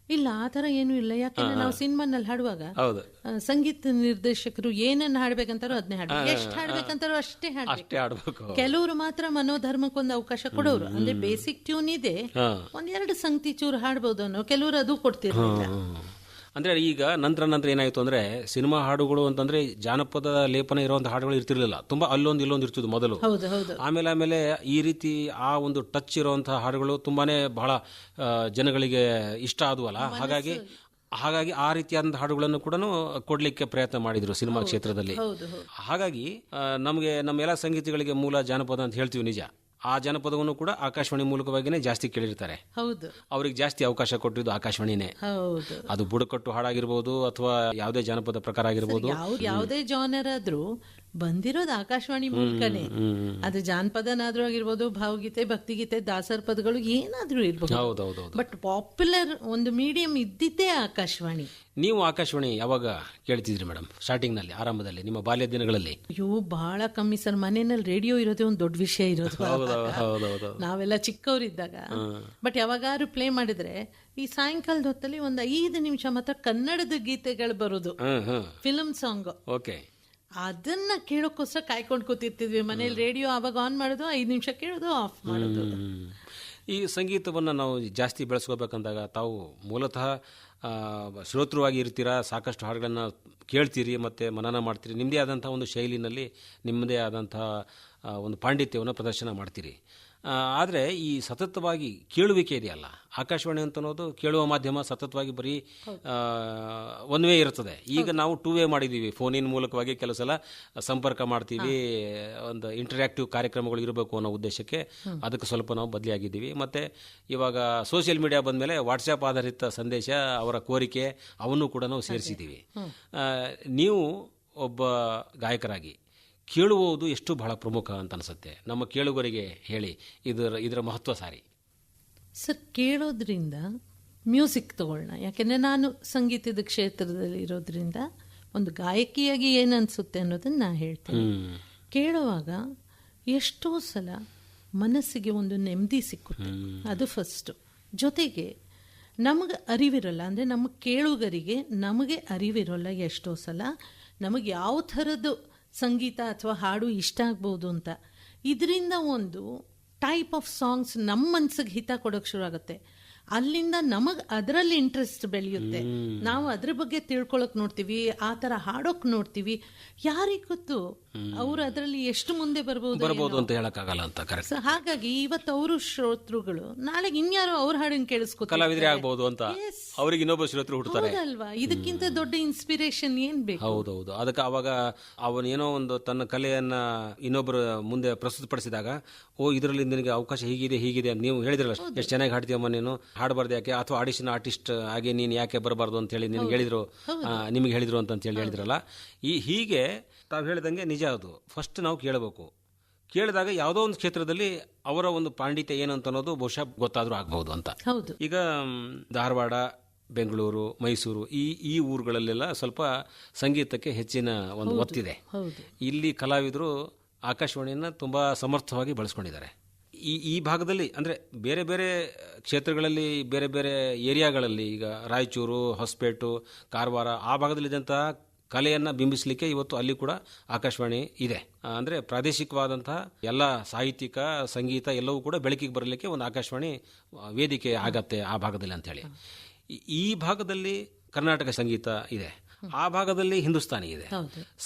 ಇಲ್ಲ, ಆ ತರ ಏನೂ ಇಲ್ಲ. ಯಾಕಂದ್ರೆ ನಾವು ಸಿನಿಮಾನಲ್ಲಿ ಹಾಡುವಾಗ ಸಂಗೀತ ನಿರ್ದೇಶಕರು ಏನನ್ನ ಹಾಡ್ಬೇಕಂತಾರೋ ಅದನ್ನೇ ಹಾಡ್ಬೇಕು, ಎಷ್ಟು ಹಾಡ್ಬೇಕಂತಾರೋ ಅಷ್ಟೇ ಹಾಡ್ಬೇಕು. ಕೆಲವರು ಮಾತ್ರ ಮನೋಧರ್ಮಕ್ಕೊಂದು ಅವಕಾಶ ಕೊಡೋರು, ಅಂದ್ರೆ ಬೇಸಿಕ್ ಟ್ಯೂನ್ ಇದೆ, 1-2 ಸಂಗತಿ ಚೂರು ಹಾಡ್ಬೋದು ಅನ್ನೋ, ಕೆಲವರು ಅದು ಕೊಡ್ತಿರ್ಲಿಲ್ಲ. ಅಂದ್ರೆ ಈಗ ನಂತರ ಏನಾಯ್ತು ಅಂದ್ರೆ, ಸಿನಿಮಾ ಹಾಡುಗಳು ಅಂತಂದ್ರೆ ಜಾನಪದ ಲೇಪನ ಇರುವಂತಹ ಹಾಡುಗಳು ಇರ್ತಿರ್ಲಿಲ್ಲ, ತುಂಬಾ ಅಲ್ಲೊಂದು ಇಲ್ಲೊಂದು ಇರ್ತಿದ್ವು ಮೊದಲು. ಆಮೇಲೆ ಈ ರೀತಿ ಆ ಒಂದು ಟಚ್ ಇರುವಂತಹ ಹಾಡುಗಳು ತುಂಬಾನೇ ಬಹಳ ಜನಗಳಿಗೆ ಇಷ್ಟ ಆದ್ವಲ್ಲ. ಹಾಗಾಗಿ ಆ ರೀತಿಯಾದಂತಹ ಹಾಡುಗಳನ್ನು ಕೂಡ ಕೊಡ್ಲಿಕ್ಕೆ ಪ್ರಯತ್ನ ಮಾಡಿದ್ರು ಸಿನಿಮಾ ಕ್ಷೇತ್ರದಲ್ಲಿ. ಹಾಗಾಗಿ ನಮಗೆ ನಮ್ಮ ಎಲ್ಲ ಸಂಗೀತಗಳಿಗೆ ಮೂಲ ಜಾನಪದ ಅಂತ ಹೇಳ್ತೀವಿ, ನಿಜ. ಆ ಜನಪದವನ್ನು ಕೂಡ ಆಕಾಶವಾಣಿ ಮೂಲಕವಾಗಿನೇ ಜಾಸ್ತಿ ಕೇಳಿರ್ತಾರೆ. ಅವ್ರಿಗೆ ಜಾಸ್ತಿ ಅವಕಾಶ ಕೊಟ್ಟಿದ್ದು ಆಕಾಶವಾಣಿನೇ. ಅದು ಬುಡಕಟ್ಟು ಹಾಡಾಗಿರ್ಬೋದು, ಅಥವಾ ಯಾವುದೇ ಜಾನಪದ ಪ್ರಕಾರ ಆಗಿರ್ಬೋದು, ಯಾವುದೇ ಜಾನರ್ ಆದ್ರೂ ಬಂದಿರೋದು ಆಕಾಶವಾಣಿ ಮೂಲಕನೇ. ಅದು ಜಾನಪದನಾದ್ರೂ ಆಗಿರ್ಬೋದು, ಭಾವಗೀತೆ, ಭಕ್ತಿಗೀತೆ, ದಾಸರ ಪದಗಳು ಏನಾದ್ರೂ ಇರ್ಬೋದು. ಬಟ್ ಪಾಪ್ಯುಲರ್ ಒಂದು ಮೀಡಿಯಂ ಇದ್ದಿದ್ದೇ ಆಕಾಶವಾಣಿ. ನೀವು ಆಕಾಶವಾಣಿ ಯಾವಾಗ ಕೇಳ್ತಿದ್ರಿ ಮೇಡಮ್? ಸ್ಟಾರ್ಟಿಂಗ್ ನಲ್ಲಿ, ಆರಂಭದಲ್ಲಿ, ನಿಮ್ಮ ಬಾಲ್ಯ ದಿನಗಳಲ್ಲಿ? ಅಯ್ಯೋ, ಬಹಳ ಕಮ್ಮಿ ಸರ್. ಮನೆಯಲ್ಲಿ ರೇಡಿಯೋ ಇರೋದೇ ಒಂದು ದೊಡ್ಡ ವಿಷಯ ಇರೋದು ನಾವೆಲ್ಲ ಚಿಕ್ಕವರಿದ್ದಾಗ. ಬಟ್ ಯಾವಾಗಾರು ಪ್ಲೇ ಮಾಡಿದ್ರೆ ಈ ಸಾಯಂಕಾಲದ ಹೊತ್ತಲ್ಲಿ ಒಂದು 5 ನಿಮಿಷ ಮಾತ್ರ ಕನ್ನಡದ ಗೀತೆಗಳು ಬರೋದು, ಫಿಲ್ಮ್ ಸಾಂಗ್. ಅದನ್ನ ಕೇಳೋಕ್ಕೋಸ್ಕರ ಕಾಯ್ಕೊಂಡು ಕೂತಿರ್ತಿದ್ವಿ ಮನೇಲಿ. ರೇಡಿಯೋ ಆವಾಗ ಆನ್ ಮಾಡೋದು, 5 ನಿಮಿಷ ಕೇಳೋದು, ಆಫ್ ಮಾಡೋದು. ಈ ಸಂಗೀತವನ್ನು ನಾವು ಜಾಸ್ತಿ ಬೆಳೆಸ್ಕೋಬೇಕಂದಾಗ ತಾವು ಮೂಲತಃ ಶ್ರೋತೃವಾಗಿ ಇರ್ತೀರಾ, ಸಾಕಷ್ಟು ಹಾಡುಗಳನ್ನು ಕೇಳ್ತೀರಿ ಮತ್ತು ಮನನ ಮಾಡ್ತೀರಿ, ನಿಮ್ಮದೇ ಆದಂಥ ಒಂದು ಶೈಲಿನಲ್ಲಿ ನಿಮ್ಮದೇ ಆದಂಥ ಒಂದು ಪಾಂಡಿತ್ಯವನ್ನು ಪ್ರದರ್ಶನ ಮಾಡ್ತೀರಿ. ಆದರೆ ಈ ಸತತವಾಗಿ ಕೇಳುವಿಕೆ ಇದೆಯಲ್ಲ, ಆಕಾಶವಾಣಿ ಅಂತ ಅನ್ನೋದು ಕೇಳುವ ಮಾಧ್ಯಮ, ಸತತವಾಗಿ ಬರೀ ಒನ್ ವೇ ಇರ್ತದೆ. ಈಗ ನಾವು 2 ವೇ ಮಾಡಿದ್ದೀವಿ, ಫೋನಿನ ಮೂಲಕವಾಗಿ ಕೆಲವು ಸಲ ಸಂಪರ್ಕ ಮಾಡ್ತೀವಿ, ಒಂದು ಇಂಟರ್ಯಾಕ್ಟಿವ್ ಕಾರ್ಯಕ್ರಮಗಳು ಇರಬೇಕು ಅನ್ನೋ ಉದ್ದೇಶಕ್ಕೆ ಅದಕ್ಕೆ ಸ್ವಲ್ಪ ನಾವು ಬದಲಿಯಾಗಿದ್ದೀವಿ. ಮತ್ತು ಇವಾಗ ಸೋಷಿಯಲ್ ಮೀಡಿಯಾ ಬಂದಮೇಲೆ ವಾಟ್ಸ್ಆ್ಯಪ್ ಆಧಾರಿತ ಸಂದೇಶ, ಅವರ ಕೋರಿಕೆ ಅವನ್ನು ಕೂಡ ನಾವು ಸೇರಿಸಿದ್ದೀವಿ. ನೀವು ಒಬ್ಬ ಗಾಯಕರಾಗಿ ಕೇಳುವುದು ಎಷ್ಟು ಬಹಳ ಪ್ರಮುಖ ಅಂತ ಅನಿಸುತ್ತೆ, ನಮ್ಮ ಕೇಳುಗರಿಗೆ ಹೇಳಿ ಇದರ ಮಹತ್ವ ಸಾರಿ. ಸರ್, ಕೇಳೋದ್ರಿಂದ ಮ್ಯೂಸಿಕ್ ತಗೊಳ್ಳೋಣ, ಯಾಕೆಂದರೆ ನಾನು ಸಂಗೀತದ ಕ್ಷೇತ್ರದಲ್ಲಿ ಇರೋದ್ರಿಂದ ಒಂದು ಗಾಯಕಿಯಾಗಿ ಏನು ಅನಿಸುತ್ತೆ ಅನ್ನೋದನ್ನು ನಾನು ಹೇಳ್ತೇನೆ. ಕೇಳುವಾಗ ಎಷ್ಟೋ ಸಲ ಮನಸ್ಸಿಗೆ ಒಂದು ನೆಮ್ಮದಿ ಸಿಕ್ಕುತ್ತೆ, ಅದು ಫಸ್ಟು. ಜೊತೆಗೆ ನಮಗೆ ಅರಿವಿರೋಲ್ಲ, ಅಂದರೆ ನಮ್ಮ ಕೇಳುಗರಿಗೆ ನಮಗೆ ಅರಿವಿರೋಲ್ಲ ಎಷ್ಟೋ ಸಲ ನಮಗೆ ಯಾವ ಥರದ್ದು ಸಂಗೀತ ಅಥವಾ ಹಾಡು ಇಷ್ಟ ಆಗ್ಬೋದು ಅಂತ. ಇದರಿಂದ ಒಂದು ಟೈಪ್ ಆಫ್ ಸಾಂಗ್ಸ್ ನಮ್ಮ ಮನ್ಸಿಗೆ ಹಿತ ಕೊಡೋಕೆ ಶುರು ಆಗುತ್ತೆ. ಅಲ್ಲಿಂದ ನಮಗೆ ಅದರಲ್ಲಿ ಇಂಟ್ರೆಸ್ಟ್ ಬೆಳೆಯುತ್ತೆ, ನಾವು ಅದ್ರ ಬಗ್ಗೆ ತಿಳ್ಕೊಳಕ್ ನೋಡ್ತೀವಿ, ಆ ಥರ ಹಾಡೋಕೆ ನೋಡ್ತೀವಿ. ಯಾರಿಗೆ ಗೊತ್ತು ಅವರು ಅದರಲ್ಲಿ ಎಷ್ಟು ಮುಂದೆ ಬರ್ಬೋದು ಅಂತ ಹೇಳಕ್ಕಾಗಲ್ಲ ಅಂತ. ಕರೆಕ್ಟ್. ಹಾಗಾಗಿ ಇವತ್ತು ಅವರು ಶ್ರೋತೃಗಳು, ನಾಳೆಗೆ ಇನ್ಯಾರೋ ಅವ್ರ ಹಾಡನ್ನು ಕೇಳಿಸ್ಕೊತಾರೆ, ಕಲಾವಿದರೇ ಆಗ್ಬಹುದು ಅಂತ ಅವ್ರಿಗೆ ಇನ್ನೊಬ್ಬ ಶ್ರೋತೃ ಹುಡ್ತಾರೆ ಅಲ್ವಾ. ಇದಕ್ಕಿಂತ ದೊಡ್ಡ ಇನ್ಸ್ಪಿರೇಷನ್ ಏನ್ ಬೇಕು? ಹೌದೌದು. ಅದಕ್ಕೆ ಅವಾಗ ಅವನೇನೋ ಒಂದು ತನ್ನ ಕಲೆಯನ್ನ ಇನ್ನೊಬ್ಬರು ಮುಂದೆ ಪ್ರಸ್ತುತಪಡಿಸಿದಾಗ, ಓ ಇದರಲ್ಲಿ ನಿನಗೆ ಅವಕಾಶ ಹೀಗಿದೆ ನೀವು ಹೇಳಿದ್ರಲ್ಲ, ಎಷ್ಟು ಚೆನ್ನಾಗಿ ಹಾಡ್ತೀಯಮ್ಮ ನೀನು, ಹಾಡಬಾರ್ದು ಯಾಕೆ, ಅಥವಾ ಆಡಿಷನ್ ಆರ್ಟಿಸ್ಟ್ ಆಗಿ ನೀನು ಯಾಕೆ ಬರಬಾರ್ದು ಅಂತ ಹೇಳಿ ನಿನಗೆ ಹೇಳಿದ್ರು, ನಿಮಗೆ ಹೇಳಿದ್ರು ಅಂತ ಹೇಳಿ ಹೇಳಿದ್ರಲ್ಲ. ಹೀಗೆ ತಾವು ಹೇಳಿದಂಗೆ ನಿಜ. ಅದು ಫಸ್ಟ್ ನಾವು ಕೇಳಬೇಕು. ಕೇಳಿದಾಗ ಯಾವುದೋ ಒಂದು ಕ್ಷೇತ್ರದಲ್ಲಿ ಅವರ ಒಂದು ಪಾಂಡಿತ್ಯ ಏನು ಅಂತ ಅನ್ನೋದು ಬಹುಶಃ ಗೊತ್ತಾದ್ರೂ ಆಗ್ಬಹುದು ಅಂತ. ಈಗ ಧಾರವಾಡ, ಬೆಂಗಳೂರು, ಮೈಸೂರು ಈ ಊರುಗಳಲ್ಲೆಲ್ಲ ಸ್ವಲ್ಪ ಸಂಗೀತಕ್ಕೆ ಹೆಚ್ಚಿನ ಒಂದು ಒತ್ತಿದೆ. ಇಲ್ಲಿ ಕಲಾವಿದರು ಆಕಾಶವಾಣಿಯನ್ನು ತುಂಬ ಸಮರ್ಥವಾಗಿ ಬಳಸ್ಕೊಂಡಿದ್ದಾರೆ. ಈ ಭಾಗದಲ್ಲಿ ಅಂದರೆ ಬೇರೆ ಬೇರೆ ಕ್ಷೇತ್ರಗಳಲ್ಲಿ, ಬೇರೆ ಬೇರೆ ಏರಿಯಾಗಳಲ್ಲಿ, ಈಗ ರಾಯಚೂರು, ಹೊಸಪೇಟು, ಕಾರವಾರ ಆ ಭಾಗದಲ್ಲಿದ್ದಂತಹ ಕಲೆಯನ್ನು ಬಿಂಬಿಸಲಿಕ್ಕೆ ಇವತ್ತು ಅಲ್ಲಿ ಕೂಡ ಆಕಾಶವಾಣಿ ಇದೆ. ಅಂದರೆ ಪ್ರಾದೇಶಿಕವಾದಂತಹ ಎಲ್ಲ ಸಾಹಿತ್ಯಿಕ, ಸಂಗೀತ ಎಲ್ಲವೂ ಕೂಡ ಬೆಳಕಿಗೆ ಬರಲಿಕ್ಕೆ ಒಂದು ಆಕಾಶವಾಣಿ ವೇದಿಕೆ ಆಗತ್ತೆ ಆ ಭಾಗದಲ್ಲಿ ಅಂಥೇಳಿ. ಈ ಭಾಗದಲ್ಲಿ ಕರ್ನಾಟಕ ಸಂಗೀತ ಇದೆ, ಆ ಭಾಗದಲ್ಲಿ ಹಿಂದೂಸ್ತಾನಿ ಇದೆ.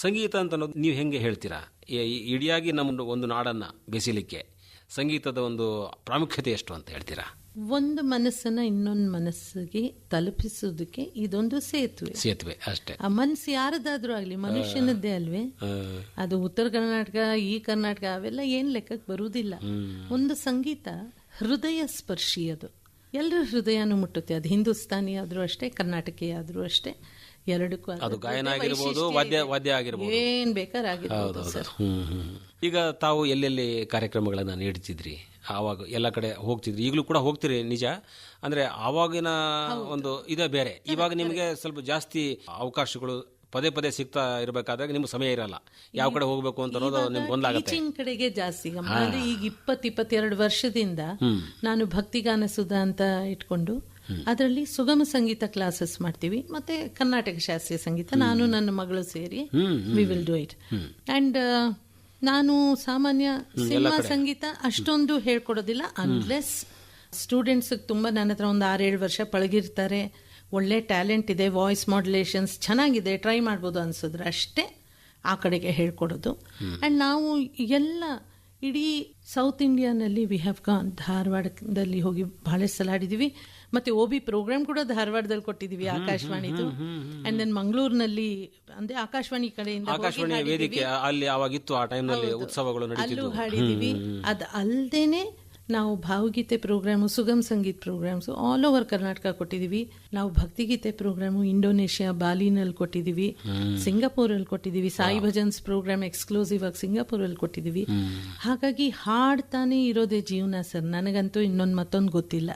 ಸಂಗೀತ ಅಂತ ಅನ್ನೋದು ನೀವು ಹೆಂಗೆ ಹೇಳ್ತೀರಾ? ಇಡಿಯಾಗಿ ನಮ್ಮ ಒಂದು ನಾಡನ್ನು ಬೆಸಿಲಿಕ್ಕೆ ಸಂಗೀತದ ಒಂದು ಪ್ರಾಮುಖ್ಯತೆ ಎಷ್ಟು ಅಂತ ಹೇಳ್ತೀರಾ? ಒಂದು ಮನಸ್ಸನ್ನ ಇನ್ನೊಂದು ಮನಸ್ಸಿಗೆ ತಲುಪಿಸೋದಕ್ಕೆ ಇದೊಂದು ಸೇತುವೆ ಅಷ್ಟೇ. ಆ ಮನಸ್ಸು ಯಾರದಾದ್ರೂ ಆಗ್ಲಿ, ಮನುಷ್ಯನದ್ದೇ ಅಲ್ವೇ. ಅದು ಉತ್ತರ ಕರ್ನಾಟಕ, ಈ ಕರ್ನಾಟಕ ಅವೆಲ್ಲ ಏನ್ ಲೆಕ್ಕಕ್ಕೆ ಬರುವುದಿಲ್ಲ. ಒಂದು ಸಂಗೀತ ಹೃದಯ ಸ್ಪರ್ಶಿ, ಅದು ಎಲ್ಲರ ಹೃದಯನೂ ಮುಟ್ಟುತ್ತೆ. ಅದು ಹಿಂದೂಸ್ತಾನಿ ಆದ್ರೂ ಅಷ್ಟೇ, ಕರ್ನಾಟಕಿ ಆದ್ರೂ ಅಷ್ಟೇ, ಎರಡಕ್ಕೂ ಅದು ಗಾಯನ ಆಗಿರ್ಬೋದು, ವಾದ್ಯ ಆಗಿರ್ಬೋದು, ಏನ್ ಬೇಕಾರಾಗಿರ್ಬೋದು ಸರ್. ಈಗ ತಾವು ಎಲ್ಲೆಲ್ಲಿ ಕಾರ್ಯಕ್ರಮಗಳನ್ನ ನೀಡ್ತಿದ್ರಿ, ಆವಾಗ ಎಲ್ಲ ಕಡೆ ಹೋಗ್ತಿದ್ರಿ, ಈಗಲೂ ಕೂಡ ಹೋಗ್ತೀರಿ ನಿಜ. ಅಂದ್ರೆ ಆವಾಗಿನ ಒಂದು ಇದೇ ಬೇರೆ. ಇವಾಗ ನಿಮಗೆ ಸ್ವಲ್ಪ ಜಾಸ್ತಿ ಅವಕಾಶಗಳು ಪದೇ ಪದೇ ಸಿಗ್ತಾ ಇರಬೇಕಾದಾಗ ನಿಮ್ಗೆ ಸಮಯ ಇರಲ್ಲ, ಯಾವ ಕಡೆ ಹೋಗ್ಬೇಕು ಅಂತ ಅನ್ನೋದು ನಿಮ್ಗೆ ಗೊಂದಲಾಗುತ್ತೆ. ಟೀಚಿಂಗ್ ಕಡೆಗೆ ಜಾಸ್ತಿ ಗಮನ. ಅಂದ್ರೆ ಈಗ 22 ವರ್ಷದಿಂದ ನಾನು ಭಕ್ತಿಗಾನ ಸುಧಾ ಅಂತ ಇಟ್ಕೊಂಡು ಅದರಲ್ಲಿ ಸುಗಮ ಸಂಗೀತ ಕ್ಲಾಸಸ್ ಮಾಡ್ತೀವಿ, ಮತ್ತೆ ಕರ್ನಾಟಕ ಶಾಸ್ತ್ರೀಯ ಸಂಗೀತ ನಾನು ನನ್ನ ಮಗಳು ಸೇರಿ we will do it. And ನಾನು ಸಾಮಾನ್ಯ ಸಿನಿಮಾ ಸಂಗೀತ ಅಷ್ಟೊಂದು ಹೇಳ್ಕೊಡೋದಿಲ್ಲ, ಅನ್ಲೆಸ್ ಸ್ಟೂಡೆಂಟ್ಸ್ ತುಂಬ ನನ್ನ ಹತ್ರ ಒಂದು 6-7 ವರ್ಷ ಪಳಗಿರ್ತಾರೆ, ಒಳ್ಳೆ ಟ್ಯಾಲೆಂಟ್ ಇದೆ, ವಾಯ್ಸ್ ಮಾಡ್ಯುಲೇಷನ್ಸ್ ಚೆನ್ನಾಗಿದೆ, ಟ್ರೈ ಮಾಡ್ಬೋದು ಅನ್ಸಿದ್ರೆ ಅಷ್ಟೇ ಆ ಕಡೆಗೆ ಹೇಳ್ಕೊಡೋದು. ಆ್ಯಂಡ್ ನಾವು ಎಲ್ಲ ಇಡೀ ಸೌತ್ ಇಂಡಿಯಾನಲ್ಲಿ ವಿ ಹ್ಯಾವ್ ಗಾನ್. ಧಾರವಾಡದಲ್ಲಿ ಹೋಗಿ ಬಹಳ ಸಲ ಆಡಿದ್ದೀವಿ, ಮತ್ತೆ OB ಪ್ರೋಗ್ರಾಮ್ ಕೂಡ ಧಾರವಾಡದಲ್ಲಿ ಕೊಟ್ಟಿದ್ದೀವಿ ಆಕಾಶವಾಣಿದು. ಅಂಡ್ ದೆನ್ ಮಂಗಳೂರಿನಲ್ಲಿ ಅಂದ್ರೆ ಆಕಾಶವಾಣಿ ಕಡೆಯಿಂದ ಆಕಾಶವಾಣಿ ವೇದಿಕೆ ಅಲ್ಲಿ ಆವಾಗಿತ್ತು, ಆ ಟೈಮ್ನಲ್ಲಿ ಉತ್ಸವಗಳು ಅಲ್ಲೂ ಹಾಡಿದ್ದೀವಿ. ಅದು ಅಲ್ಲದೇನೆ ನಾವು ಭಾವಗೀತೆ ಪ್ರೋಗ್ರಾಮು, ಸುಗಮ್ ಸಂಗೀತ್ ಪ್ರೋಗ್ರಾಮ್ಸ್ ಆಲ್ ಓವರ್ ಕರ್ನಾಟಕ ಕೊಟ್ಟಿದ್ದೀವಿ. ನಾವು ಭಕ್ತಿಗೀತೆ ಪ್ರೋಗ್ರಾಮು ಇಂಡೋನೇಷ್ಯಾ ಬಾಲಿನಲ್ಲಿ ಕೊಟ್ಟಿದ್ದೀವಿ, ಸಿಂಗಾಪುರಲ್ಲಿ ಕೊಟ್ಟಿದ್ದೀವಿ. ಸಾಯಿ ಭಜನ್ಸ್ ಪ್ರೋಗ್ರಾಮ್ ಎಕ್ಸ್ಕ್ಲೂಸಿವ್ ಆಗಿ ಸಿಂಗಾಪುರಲ್ಲಿ ಕೊಟ್ಟಿದ್ದೀವಿ. ಹಾಗಾಗಿ ಹಾಡ್ತಾನೆ ಇರೋದೇ ಜೀವನ ಸರ್. ನನಗಂತೂ ಮತ್ತೊಂದು ಗೊತ್ತಿಲ್ಲ.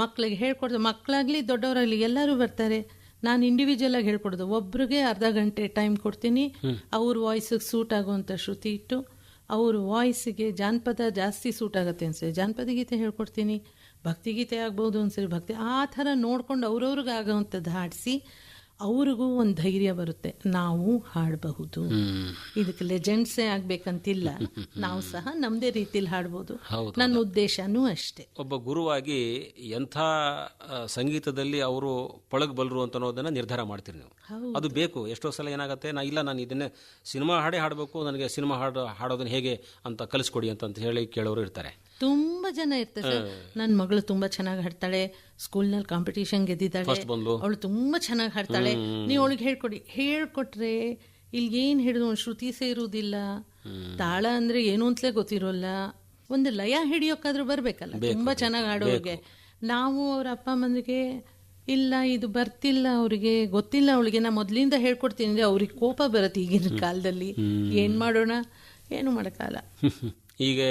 ಮಕ್ಳಿಗೆ ಹೇಳ್ಕೊಡ್ದು, ಮಕ್ಕಳಾಗ್ಲಿ ದೊಡ್ಡವರಾಗ್ಲಿ ಎಲ್ಲರೂ ಬರ್ತಾರೆ. ನಾನು ಇಂಡಿವಿಜುವಲ್ ಆಗಿ ಹೇಳ್ಕೊಡೋದು, ಒಬ್ರಿಗೆ ಅರ್ಧ ಗಂಟೆ ಟೈಮ್ ಕೊಡ್ತೀನಿ, ಅವ್ರ ವಾಯ್ಸಿಗೆ ಸೂಟ್ ಆಗುವಂಥ ಶ್ರುತಿ ಇಟ್ಟು ಅವ್ರ ವಾಯ್ಸಿಗೆ ಜಾನಪದ ಜಾಸ್ತಿ ಸೂಟ್ ಆಗುತ್ತೆ ಅನ್ಸರಿ ಜಾನಪದ ಗೀತೆ ಹೇಳ್ಕೊಡ್ತೀನಿ, ಭಕ್ತಿಗೀತೆ ಆಗ್ಬೋದು ಅನ್ಸರಿ ಭಕ್ತಿ, ಆ ಥರ ನೋಡ್ಕೊಂಡು ಅವ್ರವ್ರಿಗೆ ಆಗೋವಂಥದ್ದು ಹಾಡಿಸಿ ಅವ್ರಿಗೂ ಒಂದು ಧೈರ್ಯ ಬರುತ್ತೆ, ನಾವು ಹಾಡಬಹುದು, ಇದಕ್ಕೆ ಲೆಜೆಂಡ್ಸೇ ಆಗ್ಬೇಕಂತಿಲ್ಲ, ನಾವು ಸಹ ನಮ್ದೇ ರೀತಿಲಿ ಹಾಡ್ಬೋದು. ನನ್ನ ಉದ್ದೇಶನೂ ಅಷ್ಟೇ. ಒಬ್ಬ ಗುರುವಾಗಿ ಎಂಥ ಸಂಗೀತದಲ್ಲಿ ಅವರು ಪಳಗಬಲ್ಲರು ಅಂತ ಅನ್ನೋದನ್ನ ನಿರ್ಧಾರ ಮಾಡ್ತೀರಿ ನೀವು. ಅದು ಬೇಕು. ಎಷ್ಟೋ ಸಲ ಏನಾಗುತ್ತೆ, ನಾನು ಇದನ್ನೇ ಸಿನಿಮಾ ಹಾಡೇ ಹಾಡಬೇಕು, ನನಗೆ ಸಿನಿಮಾ ಹಾಡೋದನ್ನ ಹೇಗೆ ಅಂತ ಕಲಿಸ್ಕೊಡಿ ಅಂತ ಹೇಳಿ ಕೇಳೋರು ಇರ್ತಾರೆ. ತುಂಬಾ ಜನ ಇರ್ತಾರೆ. ನನ್ನ ಮಗಳು ತುಂಬಾ ಚೆನ್ನಾಗಿ ಹಾಡ್ತಾಳೆ, ಸ್ಕೂಲ್ನಲ್ಲಿ ಕಾಂಪಿಟೇಷನ್ ಗೆದ್ದಿದ್ದಾಳೆ, ಅವಳು ತುಂಬಾ ಚೆನ್ನಾಗಿ ಹಾಡ್ತಾಳೆ, ನೀವು ಅವಳಿಗೆ ಹೇಳ್ಕೊಟ್ರೆ ಇಲ್ಲಿ ಏನ್ ಹಿಡಿದು ಒಂದು ಶ್ರುತಿ ಸೇರುವುದಿಲ್ಲ, ತಾಳ ಅಂದ್ರೆ ಏನು ಅಂತಲೇ ಗೊತ್ತಿರೋಲ್ಲ, ಒಂದು ಲಯ ಹಿಡಿಯೋಕ್ಕಾದ್ರೂ ಬರ್ಬೇಕಲ್ಲ ತುಂಬಾ ಚೆನ್ನಾಗಿ ಹಾಡೋರಿಗೆ. ನಾವು ಅವ್ರ ಅಪ್ಪ ಅಮ್ಮನಿಗೆ ಇಲ್ಲ ಇದು ಬರ್ತಿಲ್ಲ, ಅವ್ರಿಗೆ ಗೊತ್ತಿಲ್ಲ, ಅವಳಿಗೆ ನಾ ಮೊದ್ಲಿಂದ ಹೇಳ್ಕೊಡ್ತೀನಿ ಅಂದ್ರೆ ಅವ್ರಿಗೆ ಕೋಪ ಬರುತ್ತೆ ಈಗಿನ ಕಾಲದಲ್ಲಿ. ಏನ್ ಮಾಡೋಣ, ಏನು ಮಾಡೋಕ್ಕಾಗಲ್ಲ. ಹೀಗೆ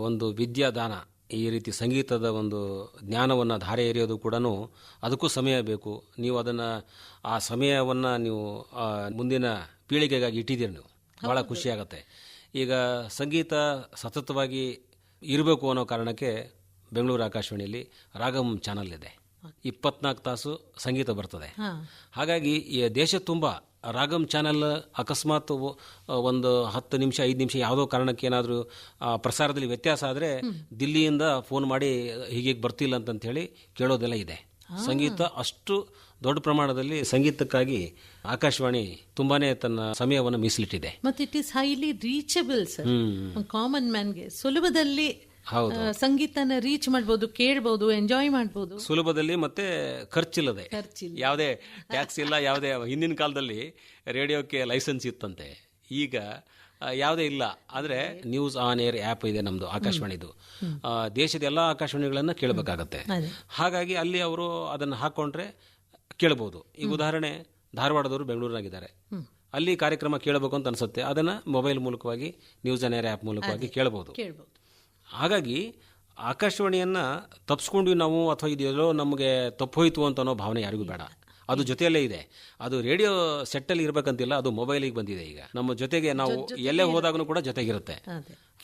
ಒಂದು ವಿದ್ಯಾದಾನ, ಈ ರೀತಿ ಸಂಗೀತದ ಒಂದು ಜ್ಞಾನವನ್ನು ಧಾರೆ ಎರೆಯೋದು ಕೂಡ ಅದಕ್ಕೂ ಸಮಯ ಬೇಕು. ನೀವು ಅದನ್ನು ಆ ಸಮಯವನ್ನು ನೀವು ಮುಂದಿನ ಪೀಳಿಗೆಗಾಗಿ ಇಟ್ಟಿದ್ದೀರಿ ನೀವು, ಭಾಳ ಖುಷಿಯಾಗತ್ತೆ. ಈಗ ಸಂಗೀತ ಸತತವಾಗಿ ಇರಬೇಕು ಅನ್ನೋ ಕಾರಣಕ್ಕೆ ಬೆಂಗಳೂರು ಆಕಾಶವಾಣಿಯಲ್ಲಿ ರಾಗಂ ಚಾನಲ್ ಇದೆ, 24 ತಾಸು ಸಂಗೀತ ಬರ್ತದೆ. ಹಾಗಾಗಿ ಈ ದೇಶ ತುಂಬ ರಾಗಂ ಚಾನಲ್ ಅಕಸ್ಮಾತ್ ಒಂದು 10 ನಿಮಿಷ 5 ನಿಮಿಷ ಯಾವುದೋ ಕಾರಣಕ್ಕೆ ಏನಾದರೂ ಪ್ರಸಾರದಲ್ಲಿ ವ್ಯತ್ಯಾಸ ಆದರೆ ದಿಲ್ಲಿಯಿಂದ ಫೋನ್ ಮಾಡಿ ಹೀಗೆ ಬರ್ತಿಲ್ಲ ಅಂತ ಹೇಳಿ ಕೇಳೋದೆಲ್ಲ ಇದೆ. ಸಂಗೀತ ಅಷ್ಟು ದೊಡ್ಡ ಪ್ರಮಾಣದಲ್ಲಿ ಸಂಗೀತಕ್ಕಾಗಿ ಆಕಾಶವಾಣಿ ತುಂಬಾನೇ ತನ್ನ ಸಮಯವನ್ನು ಮೀಸಲಿಟ್ಟಿದೆ. ಮತ್ತೆ it is highly reachable sir, common ಮ್ಯಾನ್ಗೆ ಸುಲಭದಲ್ಲಿ ಸಂಗೀತನ ರೀಚ್ ಮಾಡಬಹುದು, ಕೇಳಬಹುದು, ಎಂಜಾಯ್ ಮಾಡಬಹುದು ಸುಲಭದಲ್ಲಿ, ಮತ್ತೆ ಖರ್ಚಿಲ್ಲದೆ, ಯಾವುದೇ ಟ್ಯಾಕ್ಸ್ ಇಲ್ಲ. ಯಾವುದೇ ಹಿಂದಿನ ಕಾಲದಲ್ಲಿ ರೇಡಿಯೋಕ್ಕೆ ಲೈಸೆನ್ಸ್ ಇತ್ತಂತೆ, ಈಗ ಯಾವುದೇ ಇಲ್ಲ. ಆದರೆ ನ್ಯೂಸ್ ಆನ್ ಏರ್ ಆ್ಯಪ್ ಇದೆ ನಮ್ಮದು ಆಕಾಶವಾಣಿದು, ದೇಶದ ಎಲ್ಲ ಆಕಾಶವಾಣಿಗಳನ್ನು ಕೇಳಬೇಕಾಗತ್ತೆ. ಹಾಗಾಗಿ ಅಲ್ಲಿ ಅವರು ಅದನ್ನು ಹಾಕ್ಕೊಂಡ್ರೆ ಕೇಳಬಹುದು. ಈಗ ಉದಾಹರಣೆ ಧಾರವಾಡದವರು ಬೆಂಗಳೂರಿನಾಗಿದ್ದಾರೆ, ಅಲ್ಲಿ ಕಾರ್ಯಕ್ರಮ ಕೇಳಬೇಕು ಅಂತ ಅನಿಸುತ್ತೆ, ಅದನ್ನು ಮೊಬೈಲ್ ಮೂಲಕವಾಗಿ ನ್ಯೂಸ್ ಆನ್ ಏರ್ ಆ್ಯಪ್ ಮೂಲಕವಾಗಿ ಕೇಳಬಹುದು. ಹಾಗಾಗಿ ಆಕಾಶವಾಣಿಯನ್ನು ತಪ್ಪಿಸ್ಕೊಂಡ್ವಿ ನಾವು, ಅಥವಾ ಇದೆಲ್ಲೋ ನಮಗೆ ತಪ್ಪೋಯ್ತು ಅಂತ ಅನ್ನೋ ಭಾವನೆ ಯಾರಿಗೂ ಬೇಡ. ಅದು ಜೊತೆಯಲ್ಲೇ ಇದೆ. ಅದು ರೇಡಿಯೋ ಸೆಟ್ಟಲ್ಲಿ ಇರಬೇಕಂತಿಲ್ಲ, ಅದು ಮೊಬೈಲಿಗೆ ಬಂದಿದೆ ಈಗ ನಮ್ಮ ಜೊತೆಗೆ. ನಾವು ಎಲ್ಲೇ ಹೋದಾಗೂ ಕೂಡ ಜೊತೆಗಿರುತ್ತೆ.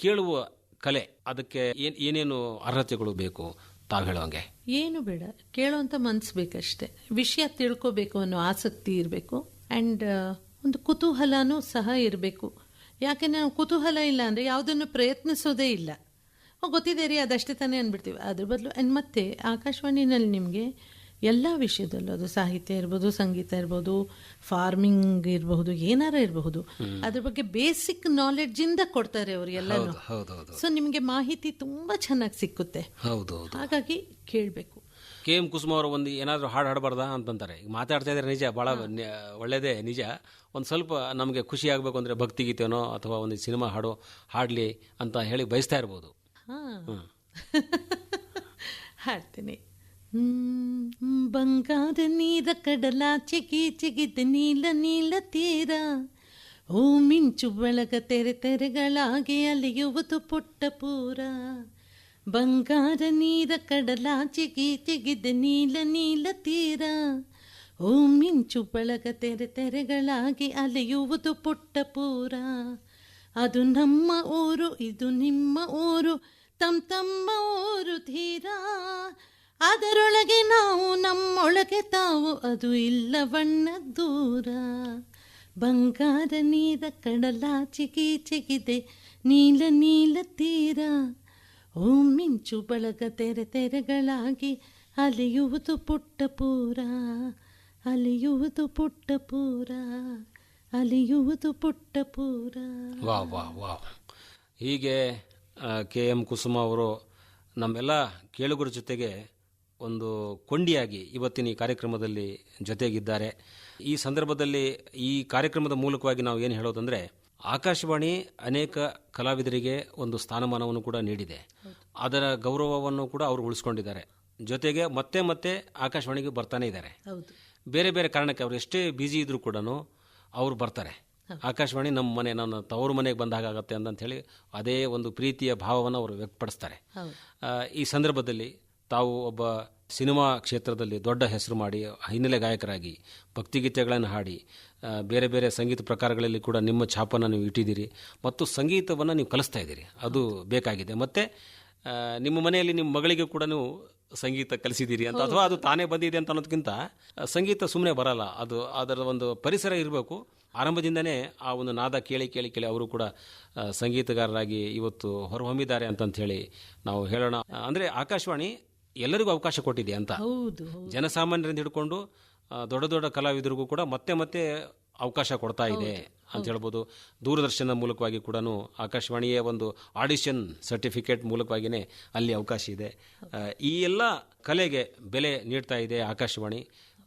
ಕೇಳುವ ಕಲೆ, ಅದಕ್ಕೆ ಏನೇನು ಅರ್ಹತೆಗಳು ಬೇಕು ತಾವು ಹೇಳೋಂಗೆ? ಏನು ಬೇಡ, ಕೇಳೋಂಥ ಮನ್ಸು ಬೇಕಷ್ಟೇ. ವಿಷಯ ತಿಳ್ಕೋಬೇಕು ಅನ್ನೋ ಆಸಕ್ತಿ ಇರಬೇಕು, ಆ್ಯಂಡ್ ಒಂದು ಕುತೂಹಲನೂ ಸಹ ಇರಬೇಕು. ಯಾಕೆಂದರೆ ನಾವು ಕುತೂಹಲ ಇಲ್ಲ ಅಂದರೆ ಯಾವುದನ್ನು ಪ್ರಯತ್ನಿಸೋದೇ ಇಲ್ಲ. ಗೊತ್ತಿದೆ ರೀ ಅದಷ್ಟೇ ತಾನೇ ಅಂದ್ಬಿಡ್ತೀವಿ. ಅದ್ರ ಬದಲು ಮತ್ತೆ ಆಕಾಶವಾಣಿನಲ್ಲಿ ನಿಮಗೆ ಎಲ್ಲ ವಿಷಯದಲ್ಲೂ, ಅದು ಸಾಹಿತ್ಯ ಇರ್ಬೋದು, ಸಂಗೀತ ಇರ್ಬೋದು, ಫಾರ್ಮಿಂಗ್ ಇರಬಹುದು, ಏನಾರ ಇರಬಹುದು, ಅದ್ರ ಬಗ್ಗೆ ಬೇಸಿಕ್ ನಾಲೆಡ್ಜಿಂದ ಕೊಡ್ತಾರೆ ಅವರು ಎಲ್ಲನೂ. ಸೊ ನಿಮಗೆ ಮಾಹಿತಿ ತುಂಬಾ ಚೆನ್ನಾಗಿ ಸಿಕ್ಕುತ್ತೆ. ಹಾಗಾಗಿ ಕೇಳಬೇಕು. KM ಕುಸುಮ ಅವರು ಒಂದು ಏನಾದರೂ ಹಾಡು ಹಾಡಬಾರ್ದಾ ಅಂತಂತಾರೆ. ಈಗ ಮಾತಾಡ್ತಾ ಇದ್ದಾರೆ, ನಿಜ, ಭಾಳ ಒಳ್ಳೆಯದೇ ನಿಜ. ಒಂದು ಸ್ವಲ್ಪ ನಮಗೆ ಖುಷಿ ಆಗಬೇಕು ಅಂದರೆ ಭಕ್ತಿಗೀತೆನೋ ಅಥವಾ ಒಂದು ಸಿನಿಮಾ ಹಾಡೋ ಹಾಡಲಿ ಅಂತ ಹೇಳಿ ಬಯಸ್ತಾ ಇರ್ಬೋದು. ಹಾಡ್ತೀನಿ. ಬಂಗಾರ ನೀರ ಕಡಲಾಚೆಗೆ ಚೆಗಿದ ನೀಲ ನೀಲ ತೀರ, ಓ ಮಿಂಚು ಬಳಗ ತೆರೆ ತೆರೆಗಳಾಗಿ ಅಲೆಯುವುದು ಪುಟ್ಟ ಪೂರ. ಬಂಗಾರ ನೀರ ಕಡಲಾಚೆಗೆ ಚೆಗಿದ ನೀಲ ನೀಲ ತೀರ, ಓ ಮಿಂಚು ಬಳಗ ತೆರೆ ತೆರೆಗಳಾಗಿ ಅಲೆಯುವುದು ಪುಟ್ಟ ಪೂರ. ಅದು ನಮ್ಮ ಊರು, ಇದು ನಿಮ್ಮ ಊರು, ತಮ್ಮ ಊರು ತೀರ, ಅದರೊಳಗೆ ನಾವು ನಮ್ಮೊಳಗೆ ತಾವು, ಅದು ಇಲ್ಲ ಬಣ್ಣ ದೂರ. ಬಂಗಾರ ನೀರ ಕಡಲಾಚೆಗೆ ಚೆಗಿದೆ ನೀಲ ನೀಲ ತೀರ, ಓ ಮಿಂಚು ಬಳಗ ತೆರೆ ತೆರೆಗಳಾಗಿ ಅಲೆಯುವುದು ಪುಟ್ಟ ಪೂರ, ಅಲೆಯುವುದು ಪುಟ್ಟ ಪೂರ, ಅಲೆಯುವುದು ಪುಟ್ಟ ಪೂರ. ವಾ ವಾ ವಾ. ಹೀಗೆ KM ಕುಸುಮ ಅವರು ನಮ್ಮೆಲ್ಲ ಕೇಳುಗರ ಜೊತೆಗೆ ಒಂದು ಕೊಂಡಿಯಾಗಿ ಇವತ್ತಿನ ಈ ಕಾರ್ಯಕ್ರಮದಲ್ಲಿ ಜೊತೆಗಿದ್ದಾರೆ. ಈ ಸಂದರ್ಭದಲ್ಲಿ ಈ ಕಾರ್ಯಕ್ರಮದ ಮೂಲಕವಾಗಿ ನಾವು ಏನು ಹೇಳೋದಂದರೆ, ಆಕಾಶವಾಣಿ ಅನೇಕ ಕಲಾವಿದರಿಗೆ ಒಂದು ಸ್ಥಾನಮಾನವನ್ನು ಕೂಡ ನೀಡಿದೆ. ಅದರ ಗೌರವವನ್ನು ಕೂಡ ಅವರು ಉಳಿಸ್ಕೊಂಡಿದ್ದಾರೆ. ಜೊತೆಗೆ ಮತ್ತೆ ಮತ್ತೆ ಆಕಾಶವಾಣಿಗೆ ಬರ್ತಾನೆ ಇದ್ದಾರೆ. ಬೇರೆ ಬೇರೆ ಕಾರಣಕ್ಕೆ ಅವರು ಎಷ್ಟೇ ಬ್ಯುಸಿ ಇದ್ರೂ ಕೂಡ ಅವರು ಬರ್ತಾರೆ. ಆಕಾಶವಾಣಿ ನಮ್ಮ ಮನೆ, ನನ್ನ ತವರು ಮನೆಗೆ ಬಂದಾಗತ್ತೆ ಅಂತ ಹೇಳಿ ಅದೇ ಒಂದು ಪ್ರೀತಿಯ ಭಾವವನ್ನು ಅವರು ವ್ಯಕ್ತಪಡಿಸ್ತಾರೆ. ಈ ಸಂದರ್ಭದಲ್ಲಿ ತಾವು ಒಬ್ಬ ಸಿನಿಮಾ ಕ್ಷೇತ್ರದಲ್ಲಿ ದೊಡ್ಡ ಹೆಸರು ಮಾಡಿ ಹಿನ್ನೆಲೆ ಗಾಯಕರಾಗಿ ಭಕ್ತಿಗೀತೆಗಳನ್ನು ಹಾಡಿ ಬೇರೆ ಬೇರೆ ಸಂಗೀತ ಪ್ರಕಾರಗಳಲ್ಲಿ ಕೂಡ ನಿಮ್ಮ ಛಾಪನ್ನು ನೀವು ಇಟ್ಟಿದ್ದೀರಿ ಮತ್ತು ಸಂಗೀತವನ್ನು ನೀವು ಕಲಿಸ್ತಾ ಇದ್ದೀರಿ. ಅದು ಬೇಕಾಗಿದೆ. ಮತ್ತು ನಿಮ್ಮ ಮನೆಯಲ್ಲಿ ನಿಮ್ಮ ಮಗಳಿಗೆ ಕೂಡ ನೀವು ಸಂಗೀತ ಕಲಿಸಿದ್ದೀರಿ ಅಂತ, ಅಥವಾ ಅದು ತಾನೇ ಬಂದಿದೆ ಅಂತ ಅನ್ನೋದಕ್ಕಿಂತ ಸಂಗೀತ ಸುಮ್ಮನೆ ಬರಲ್ಲ, ಅದು ಅದರ ಒಂದು ಪರಿಸರ ಇರಬೇಕು. ಆರಂಭದಿಂದನೇ ಆ ಒಂದು ನಾದ ಕೇಳಿ ಕೇಳಿ ಕೇಳಿ ಅವರು ಕೂಡ ಸಂಗೀತಗಾರರಾಗಿ ಇವತ್ತು ಹೊರಹೊಮ್ಮಿದ್ದಾರೆ ಅಂತಂತ ಹೇಳಿ ನಾವು ಹೇಳೋಣ. ಅಂದರೆ ಆಕಾಶವಾಣಿ ಎಲ್ಲರಿಗೂ ಅವಕಾಶ ಕೊಟ್ಟಿದೆ ಅಂತ, ಹೌದು. ಜನಸಾಮಾನ್ಯರಿಂದ ಹಿಡ್ಕೊಂಡು ದೊಡ್ಡ ದೊಡ್ಡ ಕಲಾವಿದರಿಗೂ ಕೂಡ ಮತ್ತೆ ಮತ್ತೆ ಅವಕಾಶ ಕೊಡ್ತಾ ಇದೆ ಅಂತ ಹೇಳ್ಬೋದು. ದೂರದರ್ಶನದ ಮೂಲಕವಾಗಿ ಕೂಡ ಆಕಾಶವಾಣಿಯ ಒಂದು ಆಡಿಷನ್ ಸರ್ಟಿಫಿಕೇಟ್ ಮೂಲಕವಾಗಿಯೇ ಅಲ್ಲಿ ಅವಕಾಶ ಇದೆ. ಈ ಎಲ್ಲ ಕಲೆಗೆ ಬೆಲೆ ನೀಡ್ತಾ ಇದೆ ಆಕಾಶವಾಣಿ.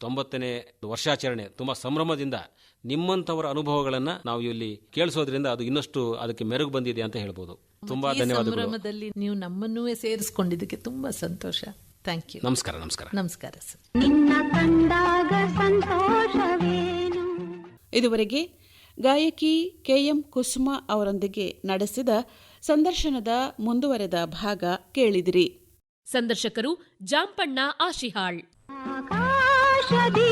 90ನೇ ವರ್ಷಾಚರಣೆ ತುಂಬ ಸಂಭ್ರಮದಿಂದ ನಿಮ್ಮಂಥವರ ಅನುಭವಗಳನ್ನು ನಾವು ಇಲ್ಲಿ ಕೇಳಿಸೋದ್ರಿಂದ ಅದು ಇನ್ನಷ್ಟು ಅದಕ್ಕೆ ಮೆರುಗು ಬಂದಿದೆ ಅಂತ ಹೇಳ್ಬೋದು. ತುಂಬಾ ಧನ್ಯವಾದಗಳು. ಸಂಭ್ರಮದಲ್ಲಿ ನೀವು ನಮ್ಮನ್ನೂ ಸೇರಿಸಿಕೊಂಡಿದ್ದಕ್ಕೆ ತುಂಬಾ ಸಂತೋಷ. Thank you. ನಮಸ್ಕಾರ. ನಮಸ್ಕಾರ. ನಮಸ್ಕಾರ ಸರ್. ನಿನ್ನ ಕಂಡಾಗ ಸಂತೋಷವೇನು. ಇದುವರೆಗೆ ಗಾಯಕಿ KM ಕುಸುಮ ಅವರೊಂದಿಗೆ ನಡೆಸಿದ ಸಂದರ್ಶನದ ಮುಂದುವರೆದ ಭಾಗ ಕೇಳಿದಿರಿ. ಸಂದರ್ಶಕರು ಜಾಂಪಣ್ಣ ಆಶಿಹಾಳ್. ಆಕಾಶದೀಪ